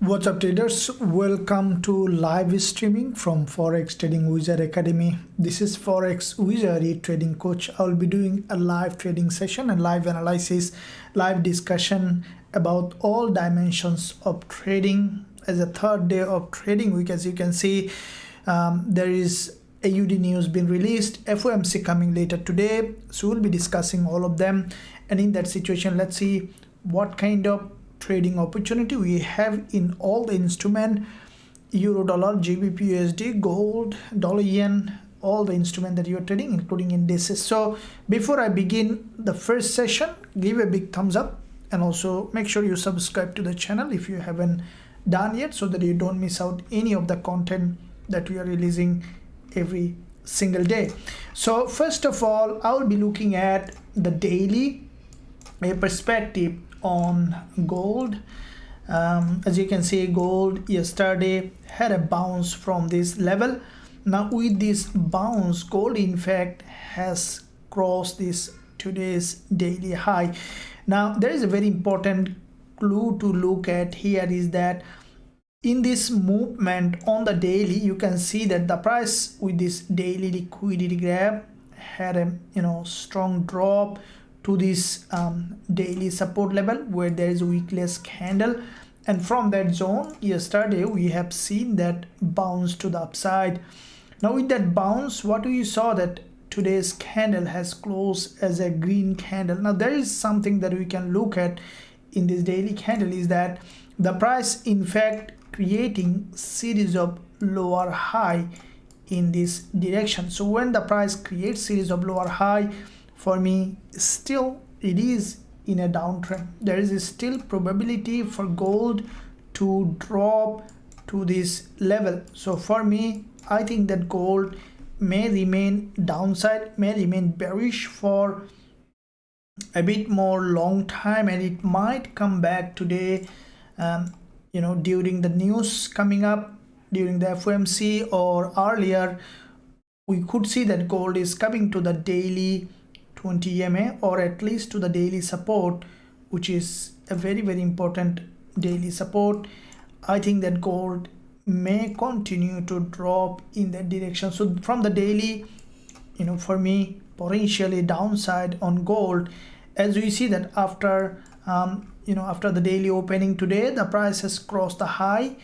What's up, traders? Welcome to live streaming from Forex Trading Wizard Academy. This is Forex Wizard, a trading coach. I'll be doing a live trading session and live analysis, live discussion about all dimensions of trading. As a third day of trading week, as you can see, there is AUD news been released, FOMC coming later today. So we'll be discussing all of them. And in that situation, let's see what kind of trading opportunity we have in all the instrument: euro, dollar, GBP, USD, gold, dollar, yen, all the instrument that you're trading, including indices. So before I begin the first session, give a big thumbs up and also make sure you subscribe to the channel if you haven't done yet, so that you don't miss out any of the content that we are releasing every single day. So first of all, I'll be looking at the daily perspective on gold. As you can see, gold yesterday had a bounce from this level. Now with this bounce, gold in fact has crossed this today's daily high. Now there is a very important clue to look at here, is that in this movement on the daily, you can see that the price with this daily liquidity grab had a strong drop to this daily support level where there is a weakless candle, and from that zone yesterday we have seen that bounce to the upside. Now with that bounce, what we saw that today's candle has closed as a green candle. Now there is something that we can look at in this daily candle, is that the price in fact creating series of lower high in this direction. So when the price creates series of lower high, for me still it is in a downtrend. There is still probability for gold to drop to this level. So for me, I think that gold may remain downside, may remain bearish for a bit more long time, and it might come back today during the news coming up during the FOMC, or earlier we could see that gold is coming to the daily 20 EMA, or at least to the daily support, which is a very important daily support. I think that gold may continue to drop in that direction. So from the daily, for me, potentially downside on gold, as we see that after after the daily opening today, the price has crossed the high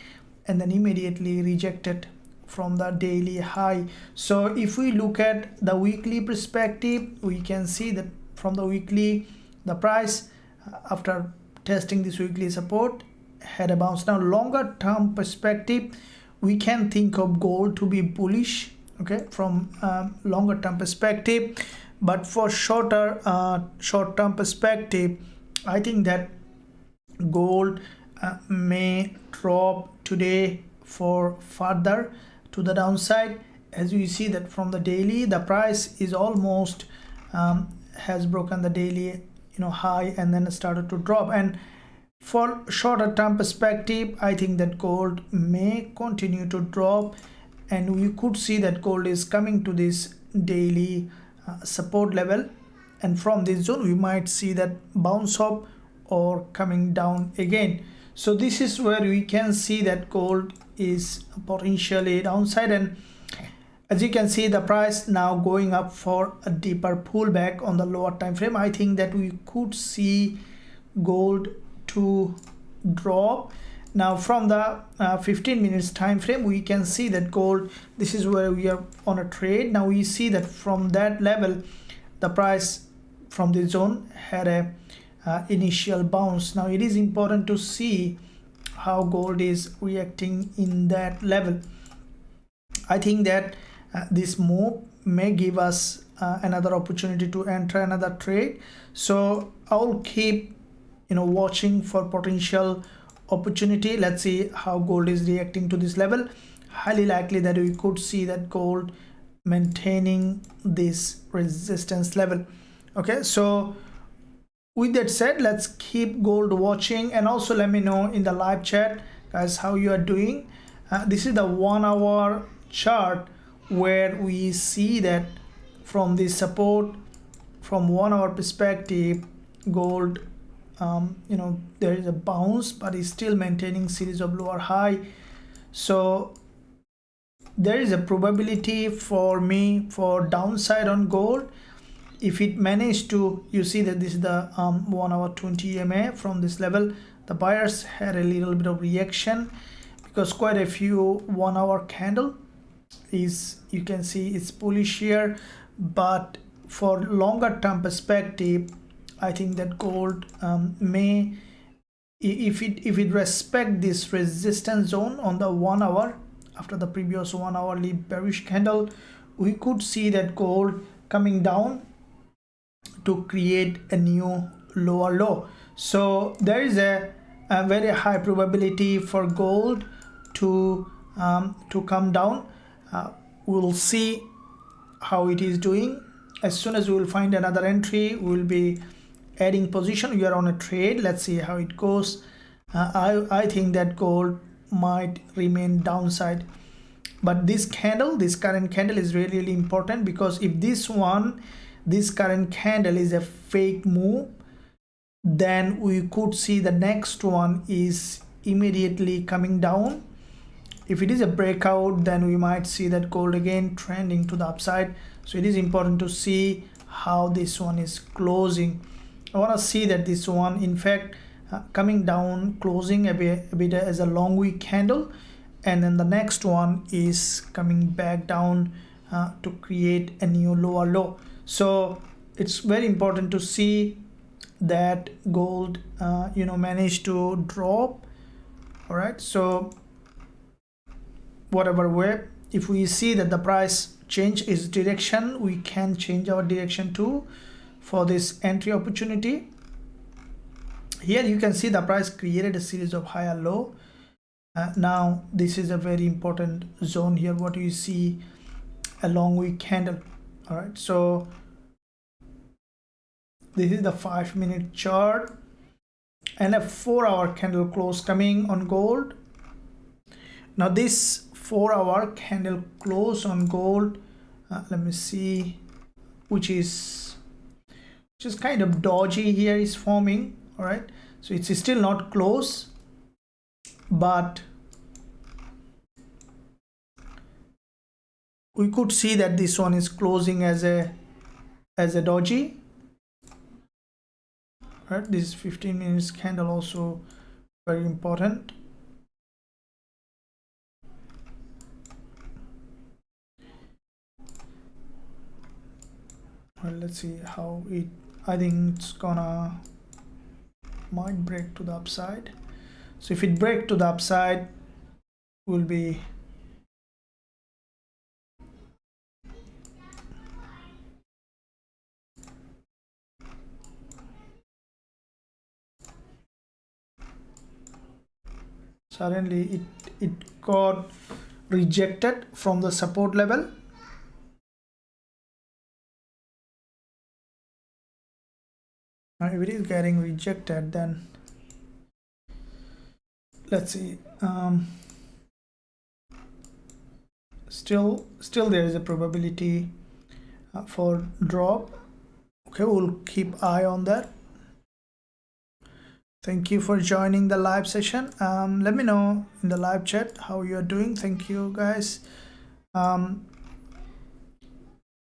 and then immediately rejected from the daily high. So if we look at the weekly perspective, we can see that from the weekly, the price after testing this weekly support had a bounce. Now longer term perspective, we can think of gold to be bullish, okay, from longer term perspective. But for short term perspective, I think that gold may drop today for further to the downside. As you see that from the daily, the price is almost has broken the daily high and then started to drop. And for shorter term perspective, I think that gold may continue to drop, and we could see that gold is coming to this daily support level, and from this zone we might see that bounce up or coming down again. So this is where we can see that gold is potentially downside, and as you can see the price now going up for a deeper pullback on the lower time frame. I think that we could see gold to drop. Now from the 15 minutes time frame, we can see that gold, this is where we are on a trade. Now we see that from that level, the price from this zone had a initial bounce. Now it is important to see how gold is reacting in that level. I think that this move may give us another opportunity to enter another trade. So I'll keep watching for potential opportunity. Let's see how gold is reacting to this level. Highly likely that we could see that gold maintaining this resistance level. Okay, so with that said, let's keep gold watching, and also let me know in the live chat, guys, how you are doing. This is the 1 hour chart where we see that from this support, from 1 hour perspective, gold there is a bounce, but is still maintaining series of lower high. So there is a probability for me for downside on gold if it managed to. You see that this is the 1 hour 20 EMA. From this level the buyers had a little bit of reaction because quite a few 1 hour candle is, you can see it's bullish here. But for longer term perspective, I think that gold may, if it respect this resistance zone on the 1 hour after the previous 1 hourly bearish candle, we could see that gold coming down to create a new lower low. So there is a very high probability for gold to come down. We'll see how it is doing. As soon as we will find another entry, we will be adding position. We are on a trade. Let's see how it goes. I think that gold might remain downside, but this current candle is really important, because if this current candle is a fake move, then we could see the next one is immediately coming down. If it is a breakout, then we might see that gold again trending to the upside. So it is important to see how this one is closing. I want to see that this one, in fact, coming down, closing a bit as a long wick candle, and then the next one is coming back down to create a new lower low. So it's very important to see that gold managed to drop. All right, so whatever way, if we see that the price change its direction, we can change our direction too for this entry opportunity. Here you can see the price created a series of higher low. Now this is a very important zone here. What do you see? A long wick candle. All right, so this is the 5-minute chart and a 4-hour candle close coming on gold. Now this 4-hour candle close on gold, let me see, which is kind of dodgy here, is forming. All right, so it's still not close, but we could see that this one is closing as a dodgy. All right, this 15 minutes candle also very important. Well, let's see how it, I think it's might break to the upside. So if it break to the upside, will be suddenly it got rejected from the support level. Now if it is getting rejected, then let's see, still there is a probability for drop. Okay, we'll keep eye on that. Thank you for joining the live session. Let me know in the live chat how you are doing. Thank you guys.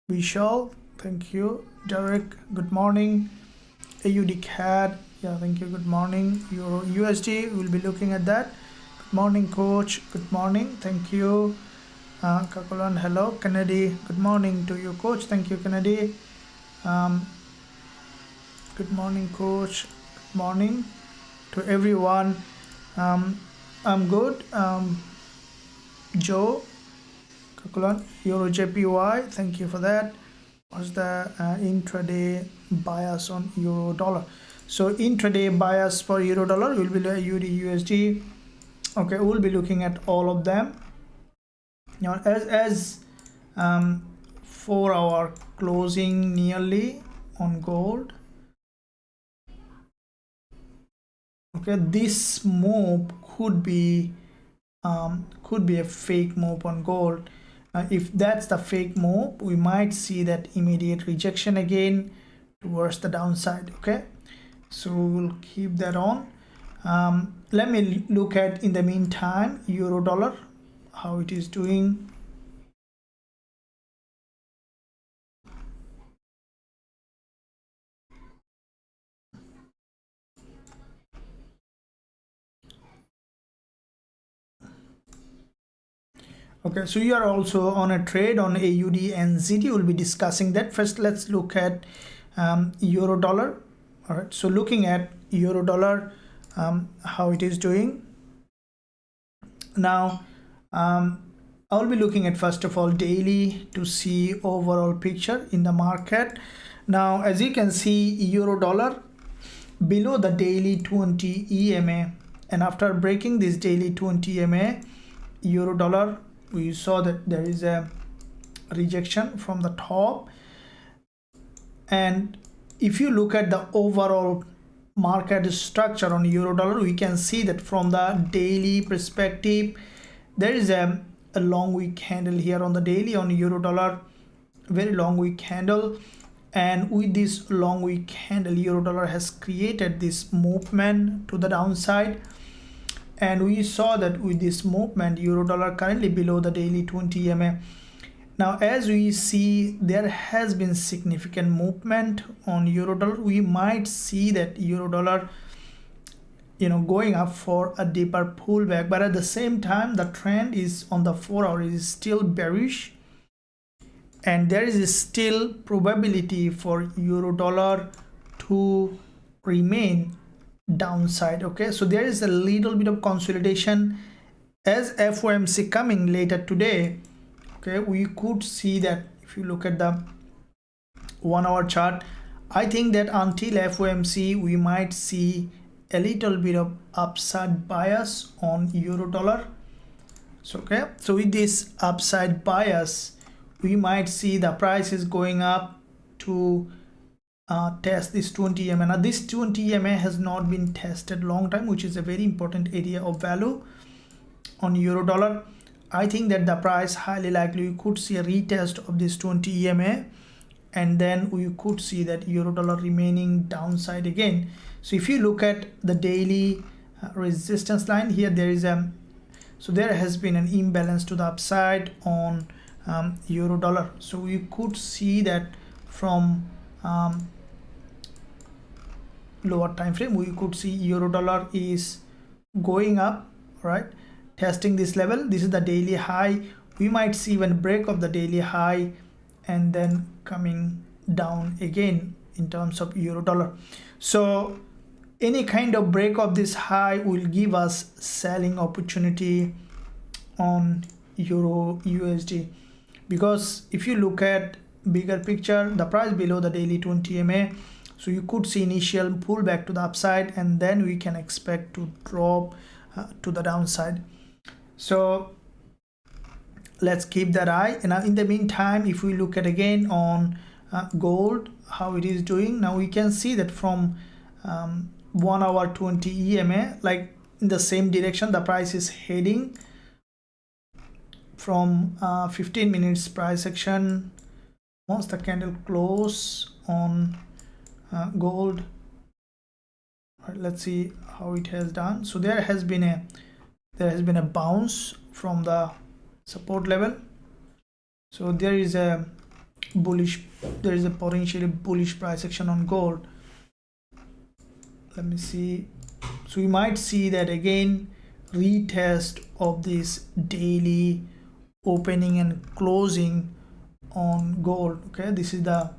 Vishal, thank you. Derek, good morning. AUD CAD, yeah, thank you, good morning. Euro USD, we'll be looking at that. Good morning, coach. Good morning, thank you. Kakulan, hello. Kennedy, good morning to you, coach. Thank you, Kennedy. Good morning, coach. Good morning to everyone. I'm good. Joe, Kakulan, Eurojpy, thank you for that. What's the intraday bias on euro dollar? So intraday bias for euro dollar will be AUD USD. Okay, we'll be looking at all of them. Now as 4-hour closing nearly on gold. Okay, this move could be a fake move on gold. If that's the fake move, we might see that immediate rejection again towards the downside. Okay, so we'll keep that on. Let me look at, in the meantime, euro dollar, how it is doing. Okay, so you are also on a trade on AUD and ZD. We'll be discussing that. First, let's look at euro dollar. All right, so looking at euro dollar, how it is doing now. I'll be looking at, first of all, daily to see overall picture in the market. Now, as you can see, euro dollar below the daily 20 EMA, and after breaking this daily 20 EMA, euro dollar, we saw that there is a rejection from the top. And if you look at the overall market structure on euro dollar, we can see that from the daily perspective, there is a long wick candle here on the daily on euro dollar, very long wick candle. And with this long wick candle, euro dollar has created this movement to the downside. And we saw that with this movement, euro dollar currently below the daily 20 EMA. Now, as we see, there has been significant movement on euro dollar. We might see that euro dollar, going up for a deeper pullback, but at the same time, the trend is on the 4-hour is still bearish, and there is still probability for euro dollar to remain downside. Okay, so there is a little bit of consolidation as FOMC coming later today. Okay, we could see that if you look at the 1-hour chart, I think that until FOMC we might see a little bit of upside bias on euro dollar. So okay, so with this upside bias, we might see the price is going up to test this 20 EMA. Now this 20 EMA has not been tested long time, which is a very important area of value on euro dollar. I think that the price highly likely we could see a retest of this 20 EMA, and then we could see that euro dollar remaining downside again. So if you look at the daily resistance line here, there is so there has been an imbalance to the upside on euro dollar. So we could see that from lower time frame, we could see euro dollar is going up, right, testing this level. This is the daily high. We might see even break of the daily high and then coming down again in terms of euro dollar. So any kind of break of this high will give us selling opportunity on euro USD, because if you look at bigger picture, the price below the daily 20 EMA, so you could see initial pullback to the upside, and then we can expect to drop to the downside. So let's keep that eye. And in the meantime, if we look at again on gold, how it is doing, now we can see that from 1-hour 20 EMA, like in the same direction the price is heading. From 15 minutes price action, once the candle close on gold, right, let's see how it has done. So there has been a bounce from the support level. So there is a potentially bullish price action on gold. Let me see. So we might see that again, retest of this daily opening and closing on gold. Okay, this is the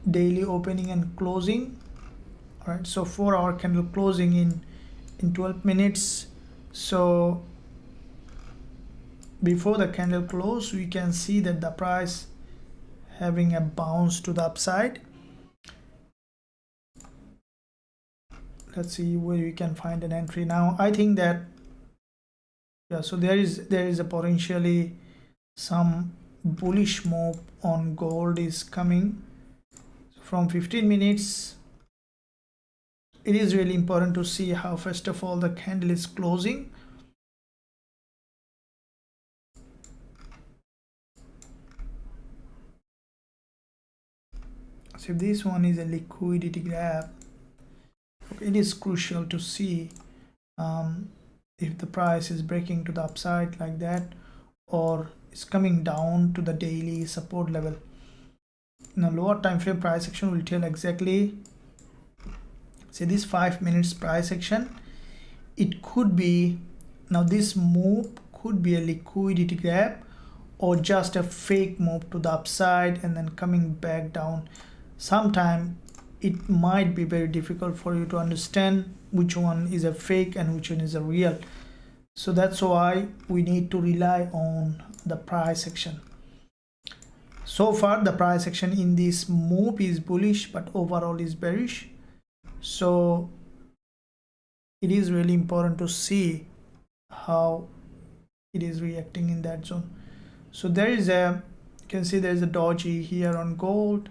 daily opening and closing. All right, so 4-hour candle closing in 12 minutes. So before the candle close, we can see that the price having a bounce to the upside. Let's see where we can find an entry now. I think that, yeah, so there is a potentially some bullish move on gold is coming from 15 minutes. It is really important to see how, first of all, the candle is closing. So if this one is a liquidity grab, It is crucial to see if the price is breaking to the upside like that, or it's coming down to the daily support level. In a lower time frame, price action will tell exactly. See this 5 minutes price action, it could be, now this move could be a liquidity grab or just a fake move to the upside and then coming back down. Sometime it might be very difficult for you to understand which one is a fake and which one is a real. So that's why we need to rely on the price action. So far the price action in this move is bullish, but overall is bearish. So it is really important to see how it is reacting in that zone. So there is a, you can see there is a doji here on gold.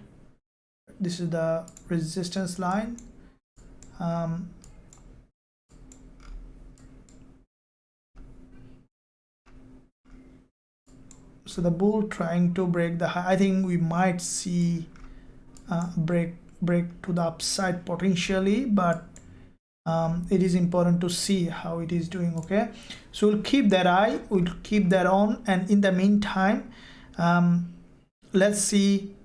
This is the resistance line. So the bull trying to break the high. I think we might see break to the upside potentially, but it is important to see how it is doing. Okay, so we'll keep that eye, we'll keep that on, and in the meantime let's see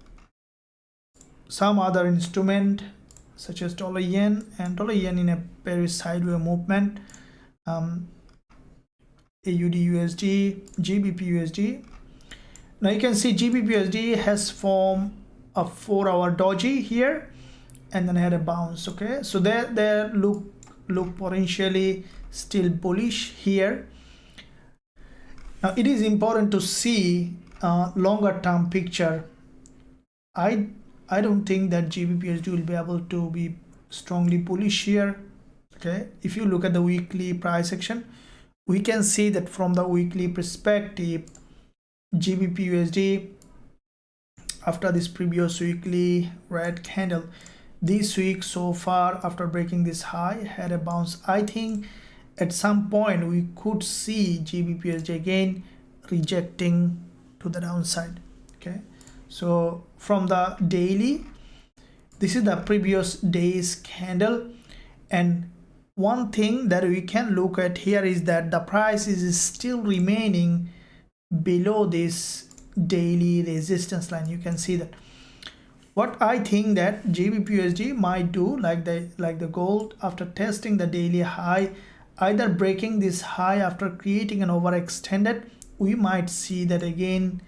some other instrument such as dollar yen, and dollar yen in a very sideways movement. AUD USD, GBP USD. Now you can see Gbpusd has formed a 4-hour doji here and then had a bounce. Okay, so they look potentially still bullish here. Now it is important to see longer term picture. I don't think that Gbpusd will be able to be strongly bullish here. Okay, if you look at the weekly price action, we can see that from the weekly perspective, Gbpusd after this previous weekly red candle, this week so far after breaking this high had a bounce. I think at some point we could see Gbpusd again rejecting to the downside. Okay, so from the daily, this is the previous day's candle, and one thing that we can look at here is that the price is still remaining below this daily resistance line. You can see that. What I think that Gbpusd might do, like the gold, after testing the daily high, either breaking this high after creating an overextended, we might see that again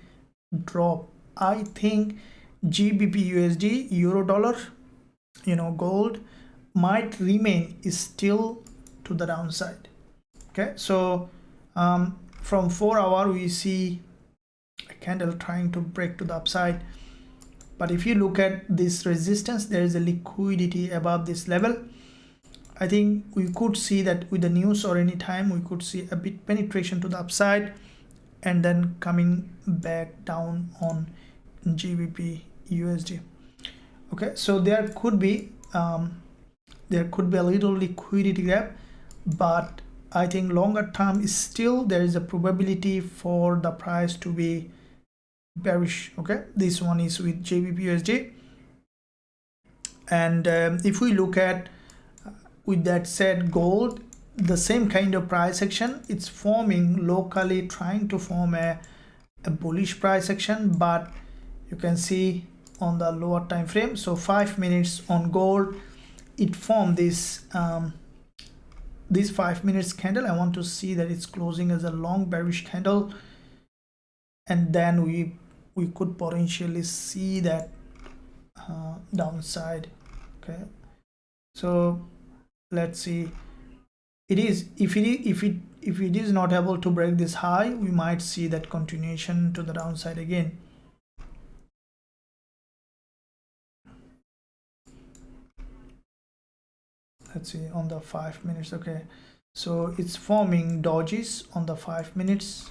drop. I think Gbpusd, euro dollar, gold might remain is still to the downside. Okay, so from 4-hour we see a candle trying to break to the upside, but if you look at this resistance, there is a liquidity above this level. I think we could see that with the news, or any time we could see a bit penetration to the upside and then coming back down on GBP/USD. Okay, so there could be a little liquidity gap, but I think longer term is still there is a probability for the price to be bearish. Okay, this one is with Gbpusd, and if we look at, with that said, gold, the same kind of price action, it's forming locally, trying to form a bullish price action, but you can see on the lower time frame, so 5 minutes on gold, it formed this 5 minutes candle. I want to see that it's closing as a long bearish candle, and then we could potentially see that downside. Okay, so let's see. It is, if it is not able to break this high, we might see that continuation to the downside again. Let's see on the 5 minutes. Okay, so it's forming dojis on the 5 minutes.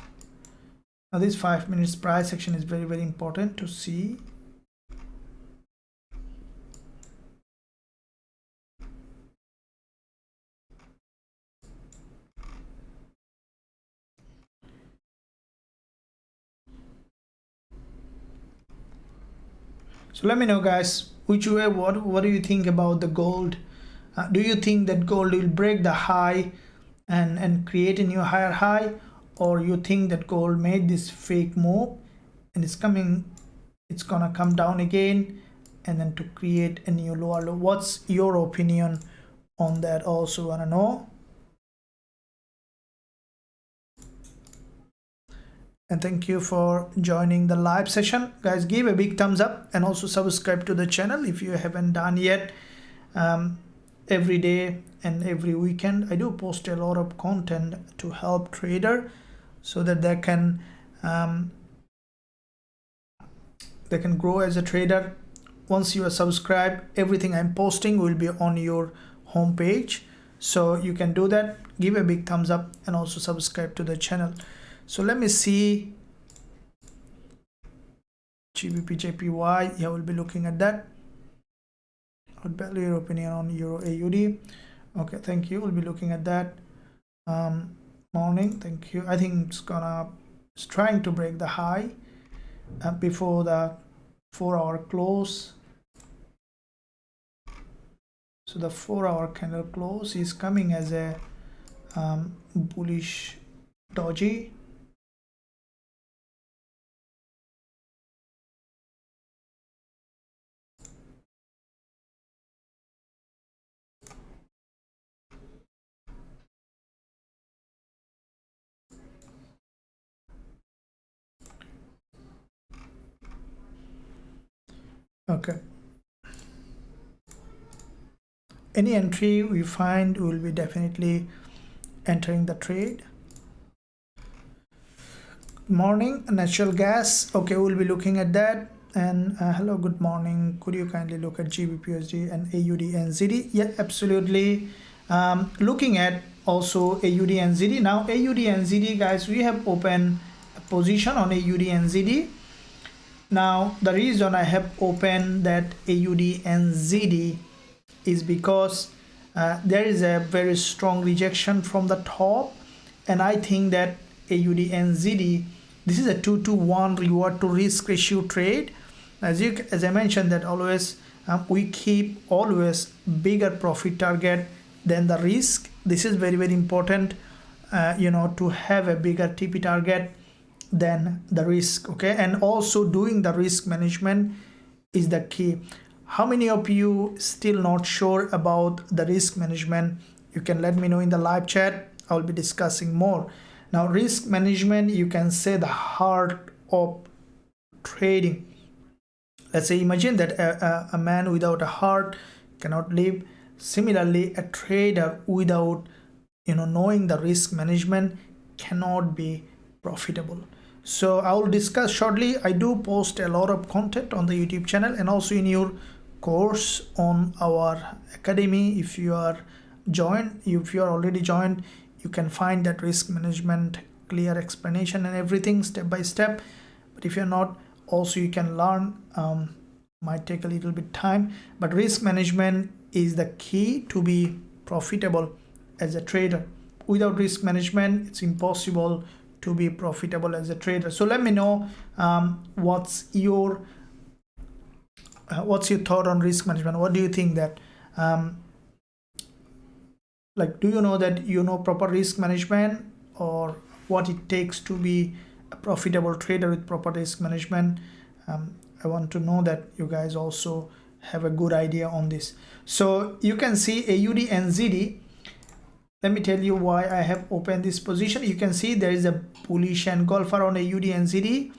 Now this 5 minutes price action is very, very important to see. So let me know, guys, which way, what do you think about the gold Do you think that gold will break the high and create a new higher high, or you think that gold made this fake move and it's gonna come down again and then to create a new lower low? What's your opinion on that? Also wanna know. And thank you for joining the live session, guys. Give a big thumbs up and also subscribe to the channel if you haven't done yet. Every day and every weekend I do post a lot of content to help trader so that they can grow as a trader. Once you are subscribed, everything I'm posting will be on your home page, so you can do that. Give a big thumbs up and also subscribe to the channel. So let me see Gbpusd. Yeah, we'll be looking at that. I'd value your opinion on Euro AUD. Okay, thank you. We'll be looking at that. Morning, thank you. I think it's trying to break the high before the 4-hour close. So the 4-hour candle close is coming as a bullish doji. Okay. Any entry we find, we will be definitely entering the trade. Morning, natural gas. Okay, we'll be looking at that. And hello, good morning. Could you kindly look at Gbpusd and AUD NZD? Yeah, absolutely. Looking at also AUD NZD. Now AUD NZD, guys, we have opened a position on AUD NZD. Now the reason I have opened that AUD NZD is because there is a very strong rejection from the top, and I think that AUD NZD, this is a 2-to-1 reward to risk ratio trade. As I mentioned that always we keep always bigger profit target than the risk. This is very, very important, to have a bigger TP target than the risk. Okay, and also doing the risk management is the key. How many of you still not sure about the risk management? You can let me know in the live chat. I'll be discussing more. Now risk management, you can say the heart of trading. Let's say imagine that a man without a heart cannot live. Similarly, a trader without knowing the risk management cannot be profitable. So I will discuss shortly. I do post a lot of content on the YouTube channel and also in your course on our academy. If you are already joined, you can find that risk management clear explanation and everything step by step. But if you're not, also you can learn. Might take a little bit time, but risk management is the key to be profitable as a trader. Without risk management, it's impossible to be profitable as a trader. So let me know what's your thought on risk management. What do you think that do you know that proper risk management, or what it takes to be a profitable trader with proper risk management? I want to know that you guys also have a good idea on this. So you can see AUD NZD. Let me tell you why I have opened this position. You can see there is a bullish engulfer on AUD NZD.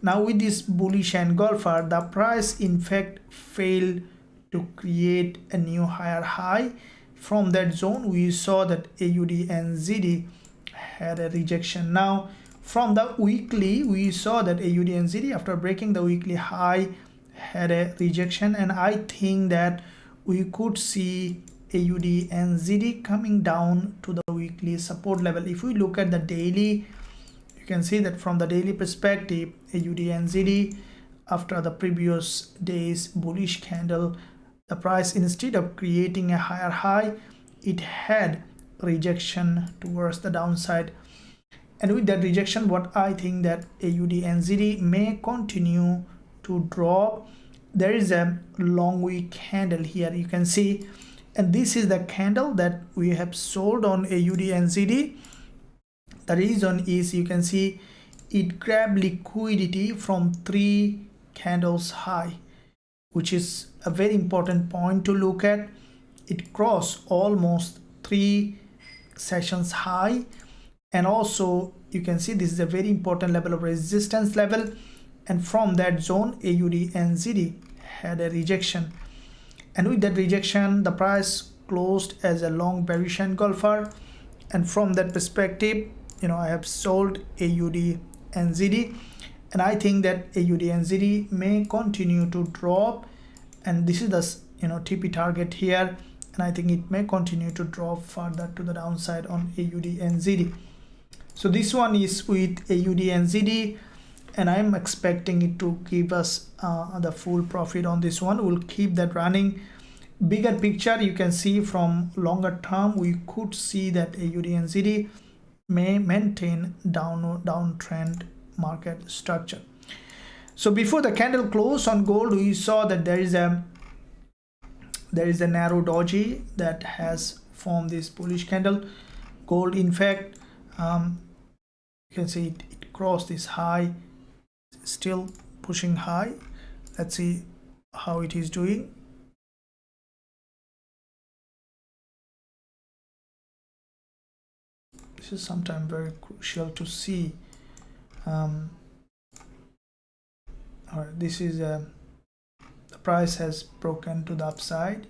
Now with this bullish engulfer, the price in fact failed to create a new higher high. From that zone, we saw that AUD NZD had a rejection. Now from the weekly, we saw that AUD NZD after breaking the weekly high had a rejection, and I think that we could see AUD NZD coming down to the weekly support level. If we look at the daily, you can see that from the daily perspective, AUD NZD after the previous day's bullish candle, the price, instead of creating a higher high, it had rejection towards the downside. And with that rejection, what I think that AUD NZD may continue to drop. There is a long wick candle here, you can see, and this is the candle that we have sold on AUD NZD. The reason is, you can see it grabbed liquidity from 3 candles high, which is a very important point to look at. It crossed almost 3 sessions high, and also you can see this is a very important level of resistance level, and from that zone AUD NZD had a rejection, and with that rejection the price closed as a long bearish engulfer. And from that perspective, I have sold AUD NZD, and I think that AUD NZD may continue to drop, and this is the TP target here, and I think it may continue to drop further to the downside on AUD NZD. So this one is with AUD NZD, and I'm expecting it to give us the full profit on this one. We'll keep that running. Bigger picture, you can see from longer term, we could see that AUD NZD may maintain downtrend market structure. So before the candle close on gold, we saw that there is a narrow doji that has formed this bullish candle. Gold, in fact, you can see it crossed this high, still pushing high. Let's see how it is doing. This is sometimes very crucial to see. This is the price has broken to the upside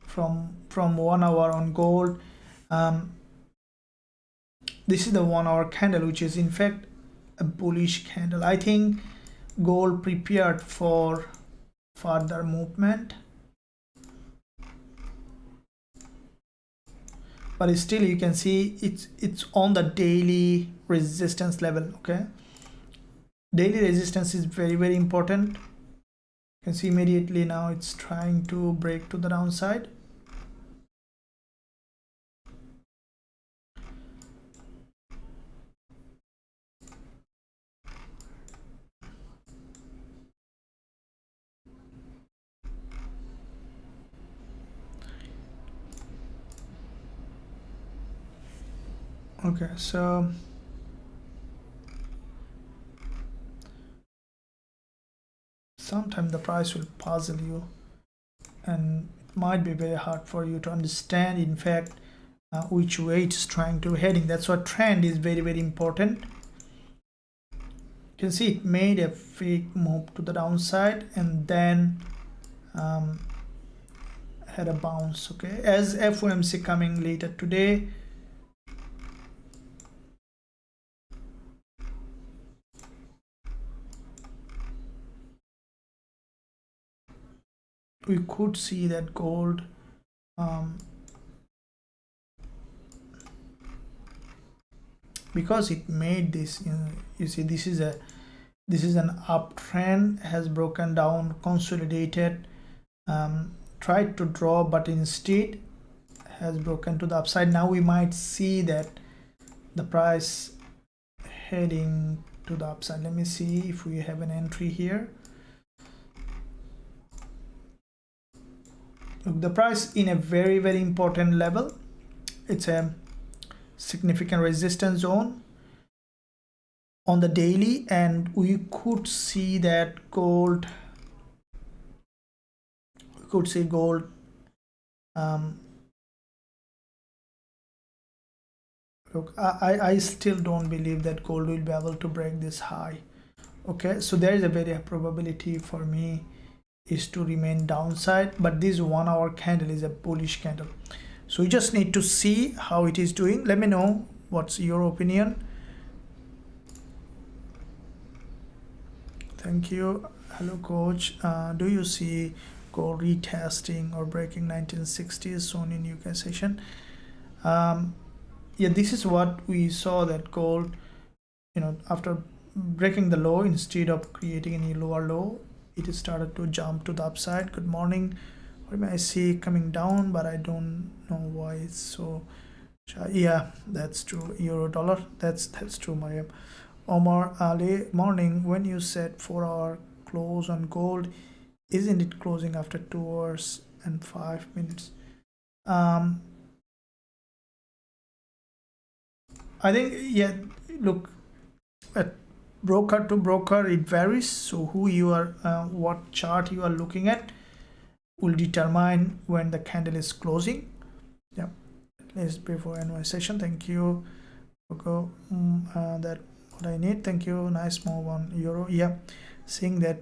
from 1 hour on gold. This is the 1 hour candle, which is in fact a bullish candle. I think gold prepared for further movement, but still you can see it's on the daily resistance level. Okay, daily resistance is very, very important. You can see immediately now it's trying to break to the downside. Okay, so sometimes the price will puzzle you, and it might be very hard for you to understand, in fact, which way it's trying to heading. That's why trend is very, very important. You can see it made a fake move to the downside and then had a bounce. Okay, as FOMC coming later today, we could see that gold because it made this, you see this is an uptrend, has broken down, consolidated, tried to draw, but instead has broken to the upside. Now we might see that the price heading to the upside. Let me see if we have an entry here. Look, the price in a very, very important level. It's a significant resistance zone on the daily, and we could see that gold, look, I still don't believe that gold will be able to break this high. Okay, so there is a very high probability for me is to remain downside, but this 1 hour candle is a bullish candle, so we just need to see how it is doing. Let me know what's your opinion. Thank you. Hello coach, do you see gold retesting or breaking 1960s soon in UK session? Yeah, this is what we saw, that gold, after breaking the low, instead of creating any lower low, it started to jump to the upside. Good morning. I see coming down, but I don't know why it's so. Yeah, that's true. Euro dollar, that's true, Mariam. Omar Ali, morning. When you said 4 hour close on gold, isn't it closing after 2 hours and 5 minutes. I think, yeah, look, at broker to broker it varies, so who you are, what chart you are looking at will determine when the candle is closing. Yeah, let's before annual session. Thank you. Go that what I need. Thank you. Nice move on euro. Yeah, seeing that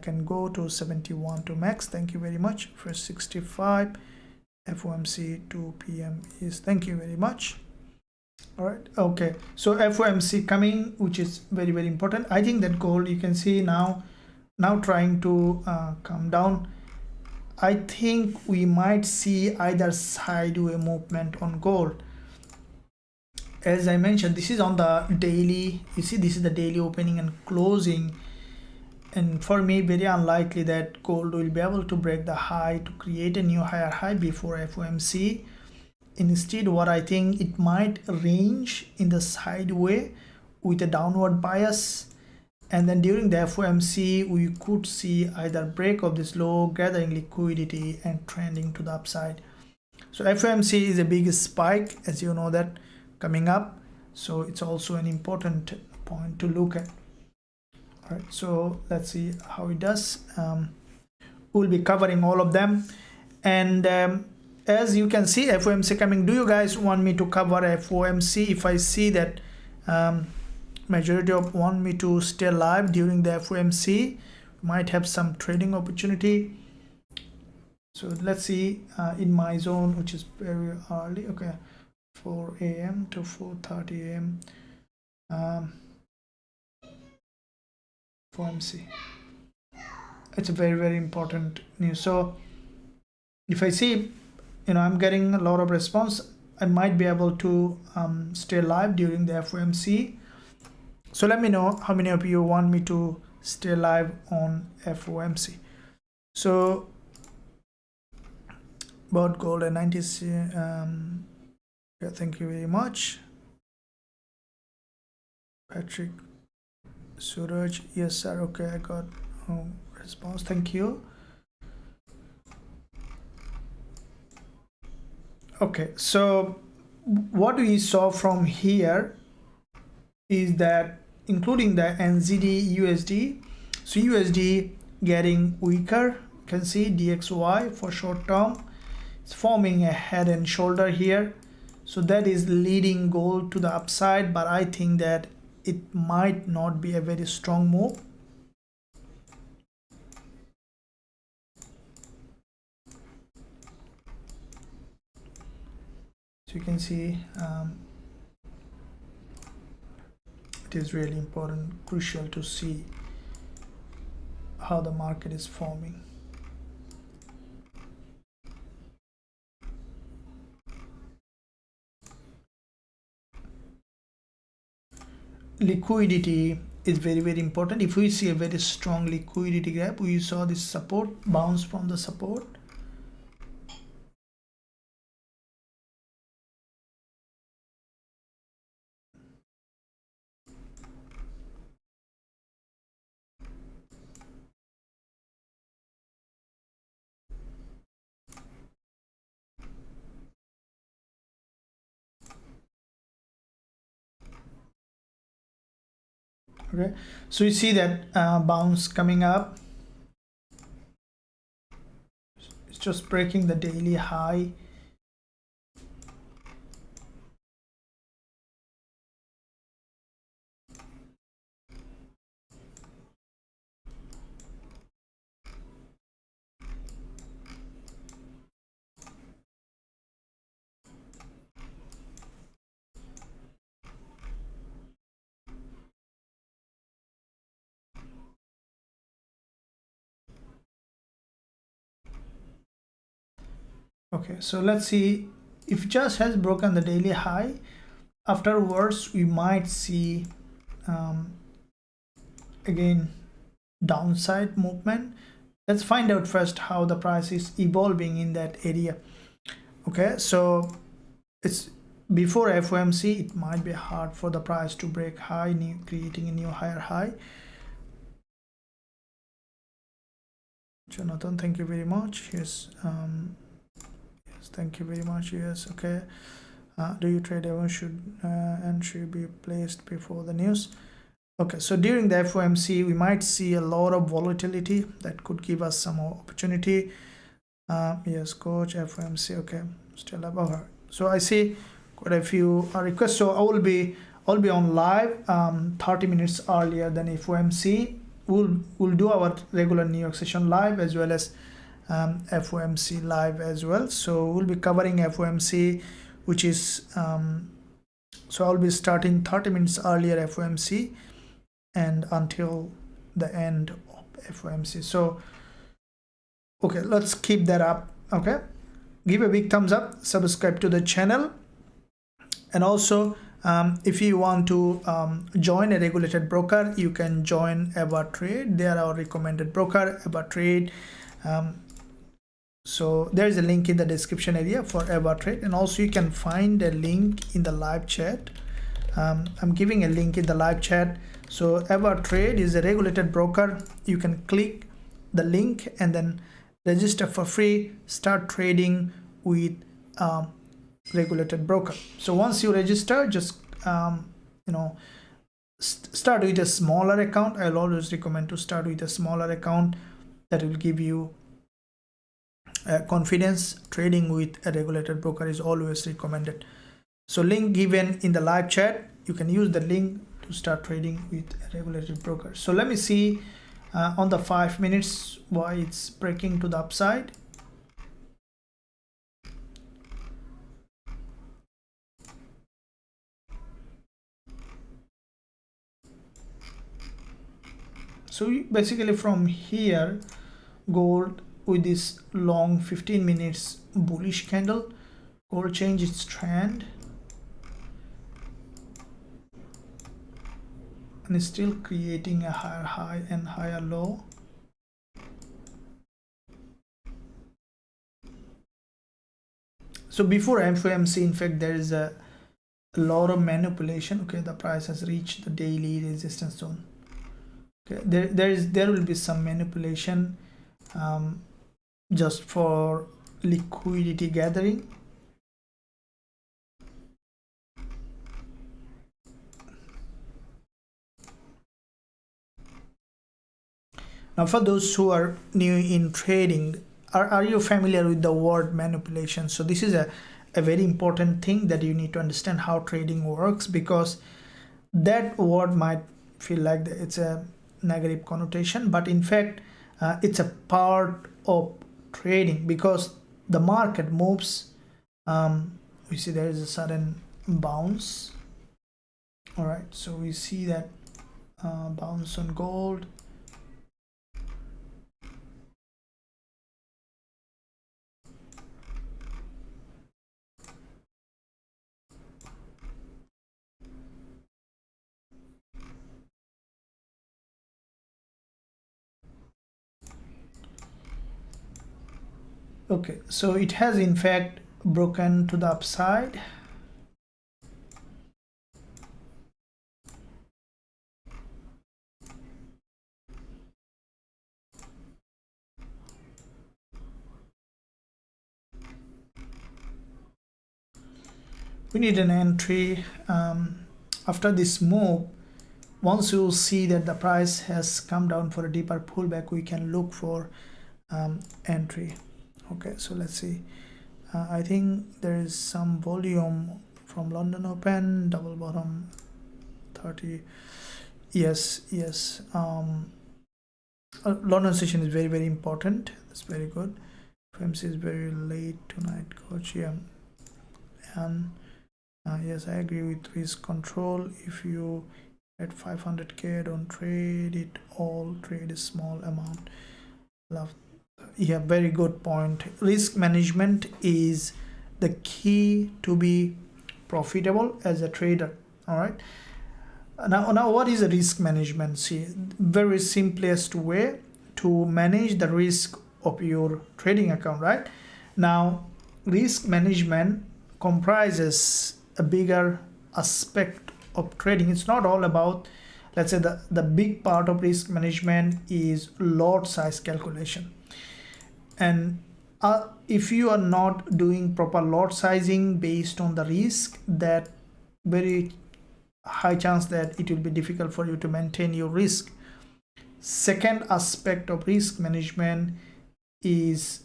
can go to 71 to max. Thank you very much. For 65 FOMC 2 p.m. is, thank you very much. All right, okay, so FOMC coming, which is very, very important. I think that gold, you can see now trying to come down. I think we might see either sideways movement on gold. As I mentioned, this is on the daily. You see, this is the daily opening and closing, and for me, very unlikely that gold will be able to break the high to create a new higher high before FOMC. Instead, what I think, it might range in the sideways with a downward bias, and then during the FOMC we could see either break of this low, gathering liquidity and trending to the upside. So FOMC is a big spike, as you know, that coming up, so it's also an important point to look at. All right, so let's see how it does. We'll be covering all of them, and as you can see, FOMC coming. Do you guys want me to cover FOMC? If I see that majority of want me to stay live during the FOMC, might have some trading opportunity. So let's see, in my zone, which is very early, okay, 4 a.m. to 4:30 a.m. FOMC. It's a very, very important news. So if I see, you know, I'm getting a lot of response, I might be able to stay live during the FOMC. So let me know how many of you want me to stay live on FOMC. So about gold and 90s, yeah, thank you very much. Patrick, Suraj, yes sir, okay, I got response, thank you. Okay, so what we saw from here is that, including the NZD USD, so USD getting weaker. You can see DXY for short term, it's forming a head and shoulder here, so that is leading gold to the upside, but I think that it might not be a very strong move. So you can see it is really important, crucial to see how the market is forming. Liquidity is very, very important. If we see a very strong liquidity gap, we saw this support bounce from the support. Okay, so you see that bounce coming up, it's just breaking the daily high. Okay, so let's see, if just has broken the daily high, afterwards we might see again downside movement. Let's find out first how the price is evolving in that area. Okay, so it's before FOMC, it might be hard for the price to break high, creating a new higher high. Jonathan, thank you very much. Yes, yes, thank you very much. Yes, okay. Do you trade ever should entry be placed before the news? Okay, so during the FOMC, we might see a lot of volatility that could give us some more opportunity. Yes, coach, FOMC, okay, still above her. So I see quite a few requests. So I'll be on live 30 minutes earlier than FOMC. We'll do our regular New York session live as well as FOMC live as well. So we'll be covering FOMC, which is so I'll be starting 30 minutes earlier FOMC and until the end of FOMC. So okay, let's keep that up. Okay, give a big thumbs up, subscribe to the channel, and also if you want to join a regulated broker, you can join Trade. They are our recommended broker, Trade. So there is a link in the description area for Trade, and also you can find a link in the live chat. I'm giving a link in the live chat. So Trade is a regulated broker. You can click the link and then register for free, start trading with regulated broker. So once you register, just start with a smaller account. I'll always recommend to start with a smaller account. That will give you confidence. Trading with a regulated broker is always recommended. So link given in the live chat, you can use the link to start trading with a regulated broker. So let me see on the 5 minutes why it's breaking to the upside. So basically from here, gold with this long 15 minutes bullish candle, gold changed its trend and is still creating a higher high and higher low. So before FOMC, in fact, there is a lot of manipulation. Okay, the price has reached the daily resistance zone. Okay, there will be some manipulation just for liquidity gathering. Now for those who are new in trading, are you familiar with the word manipulation? So this is a very important thing that you need to understand how trading works, because that word might feel like it's a negative connotation, but in fact it's a part of trading, because the market moves. We see there is a sudden bounce. All right, so we see that bounce on gold. Okay, so it has in fact broken to the upside. We need an entry after this move. Once you see that the price has come down for a deeper pullback, we can look for entry. Okay, so let's see. I think there is some volume from London Open, double bottom 30. Yes. London session is very important. That's very good. FOMC is very late tonight, coach. Yeah, and yes, I agree with risk control. If you at 500k, don't trade it all, trade a small amount. Love. Yeah, very good point. Risk management is the key to be profitable as a trader. All right, now what is a risk management? See, very simplest way to manage the risk of your trading account. Right now, risk management comprises a bigger aspect of trading. It's not all about, let's say, the big part of risk management is lot size calculation. And if you are not doing proper lot sizing based on the risk, that very high chance that it will be difficult for you to maintain your risk. Second aspect of risk management is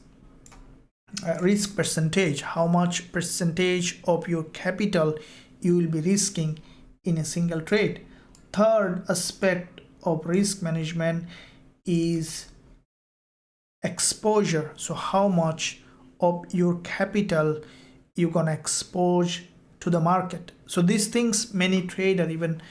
risk percentage. How much percentage of your capital you will be risking in a single trade. Third aspect of risk management is exposure. So how much of your capital you're gonna expose to the market. So these things many traders even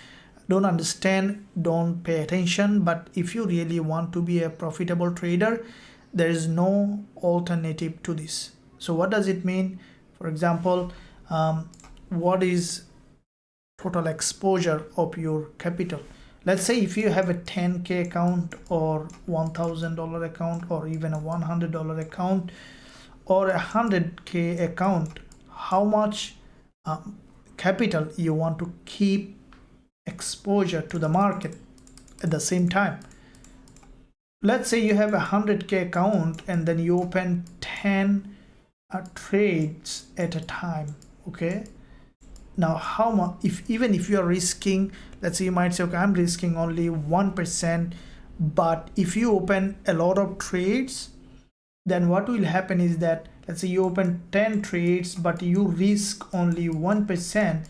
don't understand, don't pay attention. But if you really want to be a profitable trader, there is no alternative to this. So what does it mean? For example, what is total exposure of your capital? Let's say if you have a 10K account or $1,000 account or even a $100 account or a 100K account, how much capital you want to keep exposure to the market at the same time? Let's say you have a 100K account and then you open 10 trades at a time. Okay, now how much, even if you are risking, let's say you might say, okay, I'm risking only 1%, but if you open a lot of trades, then what will happen is that, let's say you open 10 trades but you risk only 1%,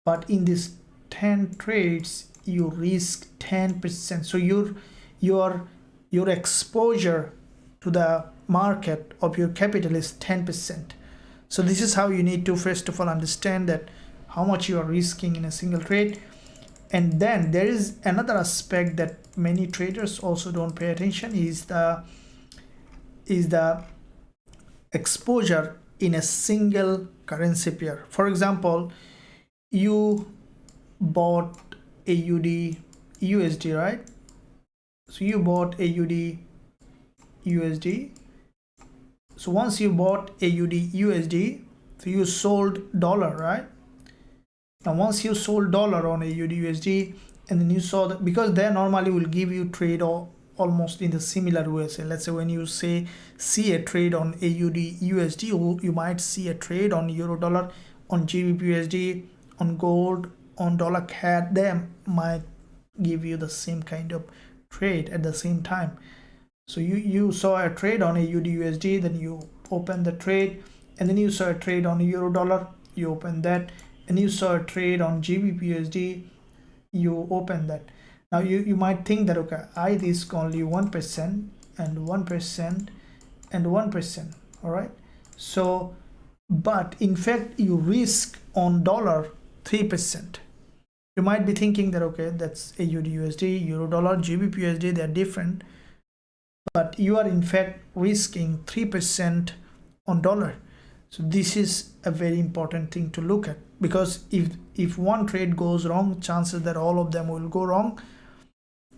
but in these 10 trades you risk 10%. So your exposure to the market of your capital is 10%. So this is how you need to first of all understand that how much you are risking in a single trade. And then there is another aspect that many traders also don't pay attention, is the exposure in a single currency pair. For example, you bought AUD USD, right? So you bought AUD USD. So once you bought AUD USD, so you sold dollar, right? Now once you sold dollar on AUD USD, and then you saw that, because they normally will give you trade almost in the similar way. So let's say when you see a trade on AUD USD, you might see a trade on euro dollar, on Gbpusd, on gold, on dollar CAD. They might give you the same kind of trade at the same time. So you saw a trade on AUD USD, then you open the trade, and then you saw a trade on euro dollar, you open that, and you saw a trade on Gbpusd, you open that. Now you might think that, okay, I risk only 1% and 1% and 1%, all right? So, but in fact you risk on dollar 3%. You might be thinking that, okay, that's AUD USD, euro dollar, Gbpusd, they're different, but you are in fact risking 3% on dollar. So this is a very important thing to look at, because if one trade goes wrong, chances that all of them will go wrong,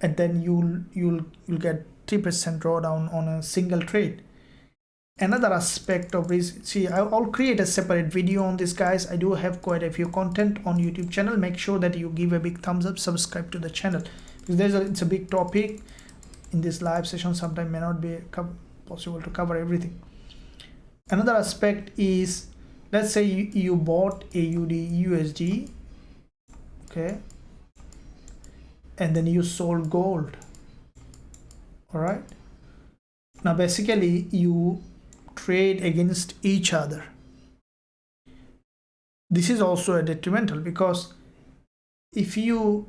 and then you'll get 3% drawdown on a single trade. Another aspect of risk, see, I'll create a separate video on this, guys. I do have quite a few content on YouTube channel. Make sure that you give a big thumbs up, subscribe to the channel, because it's a big topic. In this live session sometimes may not be possible to cover everything. Another aspect is, let's say you bought AUD USD, okay, and then you sold gold, all right? Now basically you trade against each other. This is also a detrimental, because if you,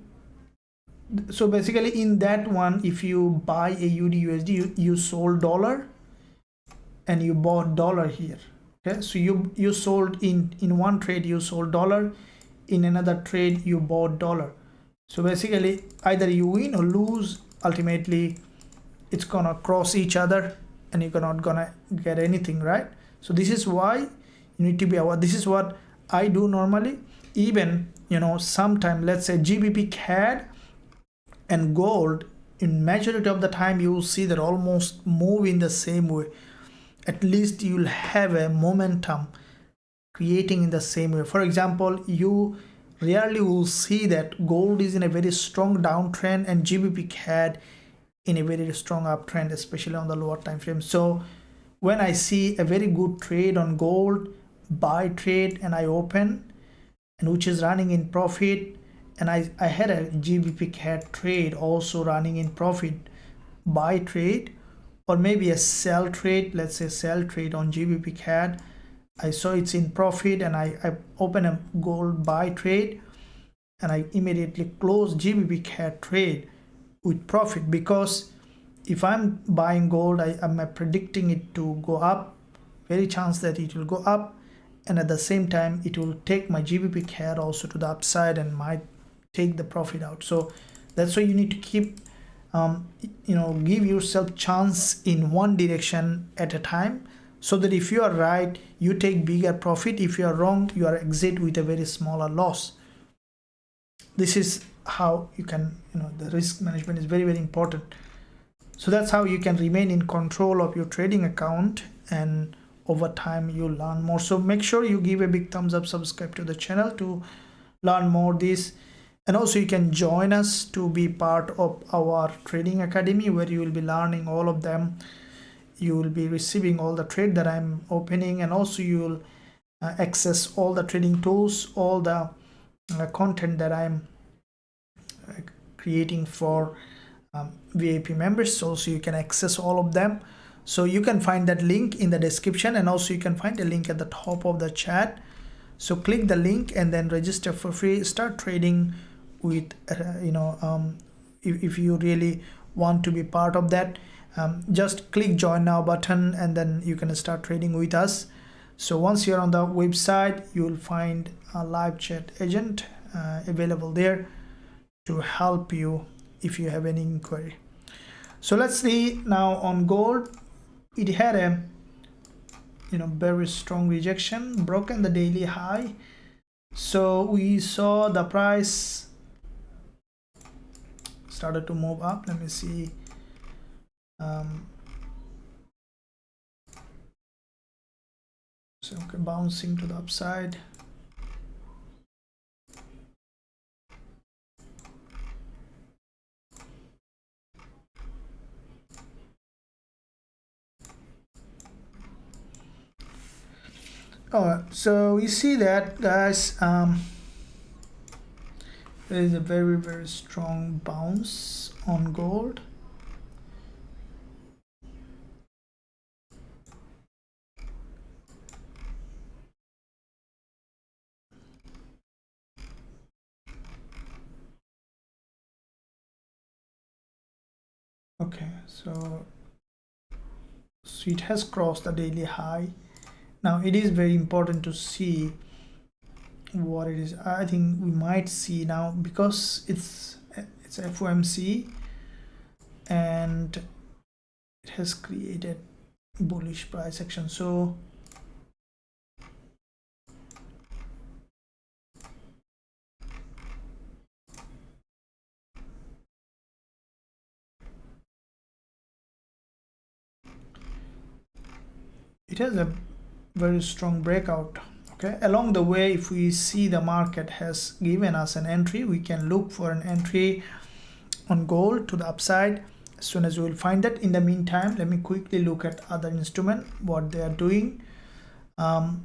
so basically in that one, if you buy AUD USD, you sold dollar and you bought dollar here. Okay, so you sold in one trade, you sold dollar, in another trade you bought dollar. So basically either you win or lose. Ultimately it's gonna cross each other and you're not gonna get anything, right? So this is why you need to be aware. This is what I do normally. Even, you know, sometime, let's say GBP CAD and gold, in majority of the time you will see that almost move in the same way. At least you'll have a momentum creating in the same way. For example, you rarely will see that gold is in a very strong downtrend and GBP CAD in a very strong uptrend, especially on the lower time frame. So when I see a very good trade on gold, buy trade, and I open, and which is running in profit, and I had a Gbpusd trade also running in profit, buy trade, or maybe a sell trade, let's say sell trade on Gbpusd. I saw it's in profit and I open a gold buy trade, and I immediately close Gbpusd trade with profit, because if I'm buying gold, I'm predicting it to go up, very chance that it will go up, and at the same time it will take my Gbpusd also to the upside and might take the profit out. So that's why you need to keep give yourself chance in one direction at a time, so that if you are right, you take bigger profit. If you are wrong, you are exit with a very smaller loss. This is how you can, the risk management is very, very important. So that's how you can remain in control of your trading account, and over time you learn more. So make sure you give a big thumbs up, subscribe to the channel to learn more this, and also you can join us to be part of our trading academy, where you will be learning all of them. You will be receiving all the trade that I'm opening, and also you will access all the trading tools, all the content that I'm creating for VIP members. Also you can access all of them. So you can find that link in the description, and also you can find a link at the top of the chat. So click the link and then register for free, start trading with if you really want to be part of that. Just click join now button, and then you can start trading with us. So once you're on the website, you will find a live chat agent available there to help you if you have any inquiry. So let's see now on gold. It had a very strong rejection, broken the daily high. So we saw the price started to move up. Let me see. So okay, bouncing to the upside. So we see that, guys, there is a very, very strong bounce on gold. Okay, so it has crossed the daily high. Now it is very important to see what it is. I think we might see now, because it's FOMC and it has created bullish price action. So it has a very strong breakout. Okay, along the way, if we see the market has given us an entry, we can look for an entry on gold to the upside as soon as we will find that. In the meantime, let me quickly look at other instrument, what they are doing. I'll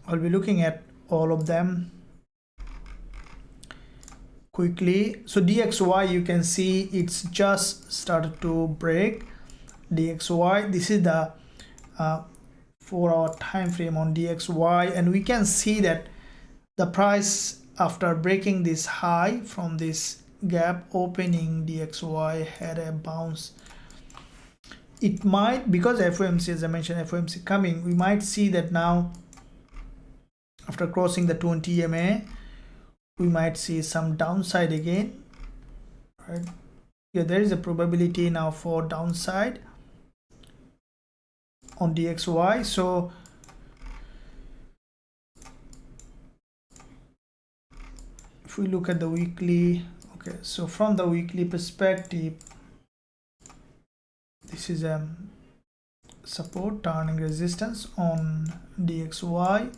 be looking at all of them quickly. So DXY, you can see it's just started to break. DXY, this is the 4-hour time frame on DXY, and we can see that the price, after breaking this high from this gap opening, DXY had a bounce. It might, because FOMC, as I mentioned, FOMC coming, we might see that now after crossing the 20 EMA, we might see some downside again, right? Yeah, there is a probability now for downside on DXY. So if we look at the weekly, okay, so from the weekly perspective, this is a support turning resistance on DXY.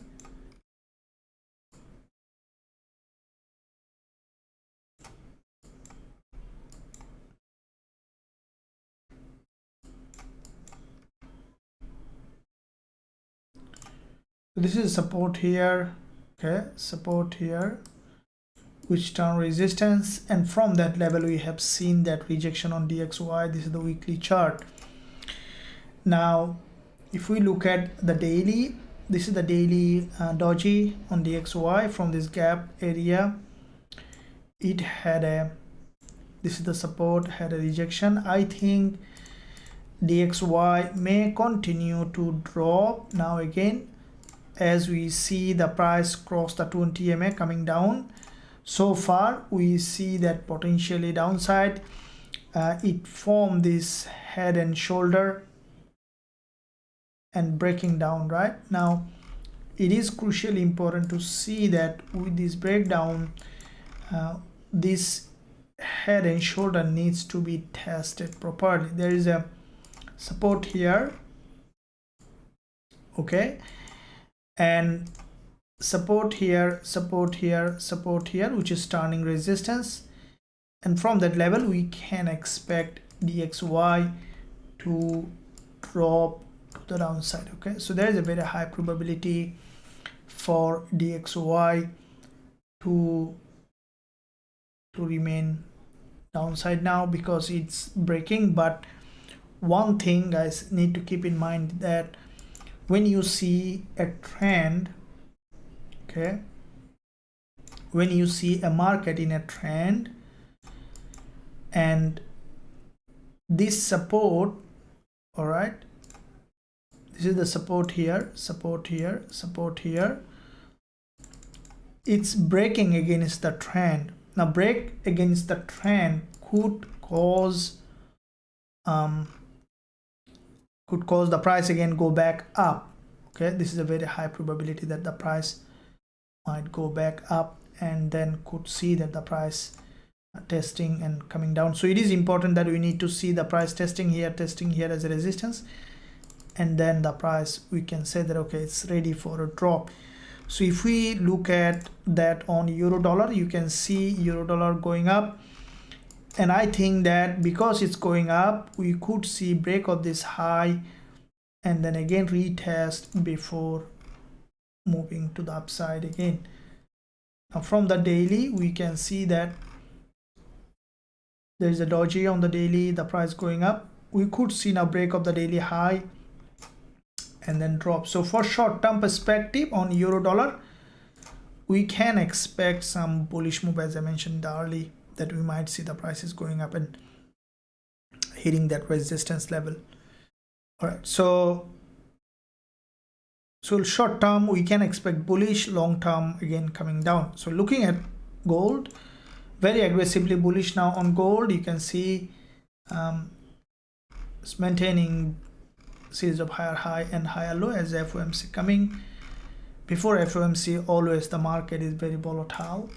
This is support here, okay, support here, which turn resistance, and from that level we have seen that rejection on DXY. This is the weekly chart. Now if we look at the daily, this is the daily doji on DXY. From this gap area, it had a, this is the support, had a rejection. I think DXY may continue to drop now again, as we see the price cross the 20 MA coming down. So far we see that potentially downside. It formed this head and shoulder and breaking down. Right now it is crucially important to see that with this breakdown, this head and shoulder needs to be tested properly. There is a support here, okay, and support here, support here, support here, which is turning resistance, and from that level we can expect DXY to drop to the downside. Okay, so there is a very high probability for DXY to remain downside now because it's breaking. But one thing guys need to keep in mind, that when you see a trend, okay, when you see a market in a trend and this support, all right, this is the support here, support here, support here, it's breaking against the trend. Now break against the trend could cause the price again go back up. Okay, this is a very high probability that the price might go back up, and then could see that the price testing and coming down. So it is important that we need to see the price testing here as a resistance, and then the price, we can say that okay, it's ready for a drop. So if we look at that on euro dollar, you can see euro dollar going up, and I think that because it's going up, we could see break of this high and then again retest before moving to the upside again. Now from the daily, we can see that there is a doji on the daily, the price going up. We could see now break of the daily high and then drop. So for short-term perspective on euro dollar, we can expect some bullish move, as I mentioned earlier, that we might see the prices going up and hitting that resistance level. All right, so short term we can expect bullish, long term again coming down. So looking at gold, very aggressively bullish now on gold. You can see it's maintaining series of higher high and higher low as FOMC coming. Before FOMC, always the market is very volatile.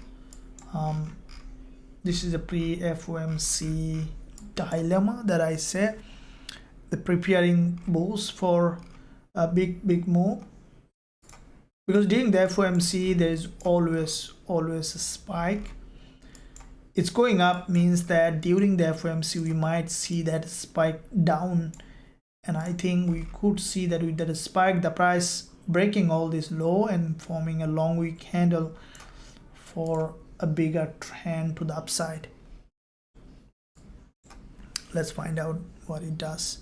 This is a pre-FOMC dilemma that I say, the preparing bulls for a big move, because during the FOMC there is always a spike. It's going up means that during the FOMC we might see that spike down, and I think we could see that with that spike, the price breaking all this low and forming a long wick candle for a bigger trend to the upside. Let's find out what it does.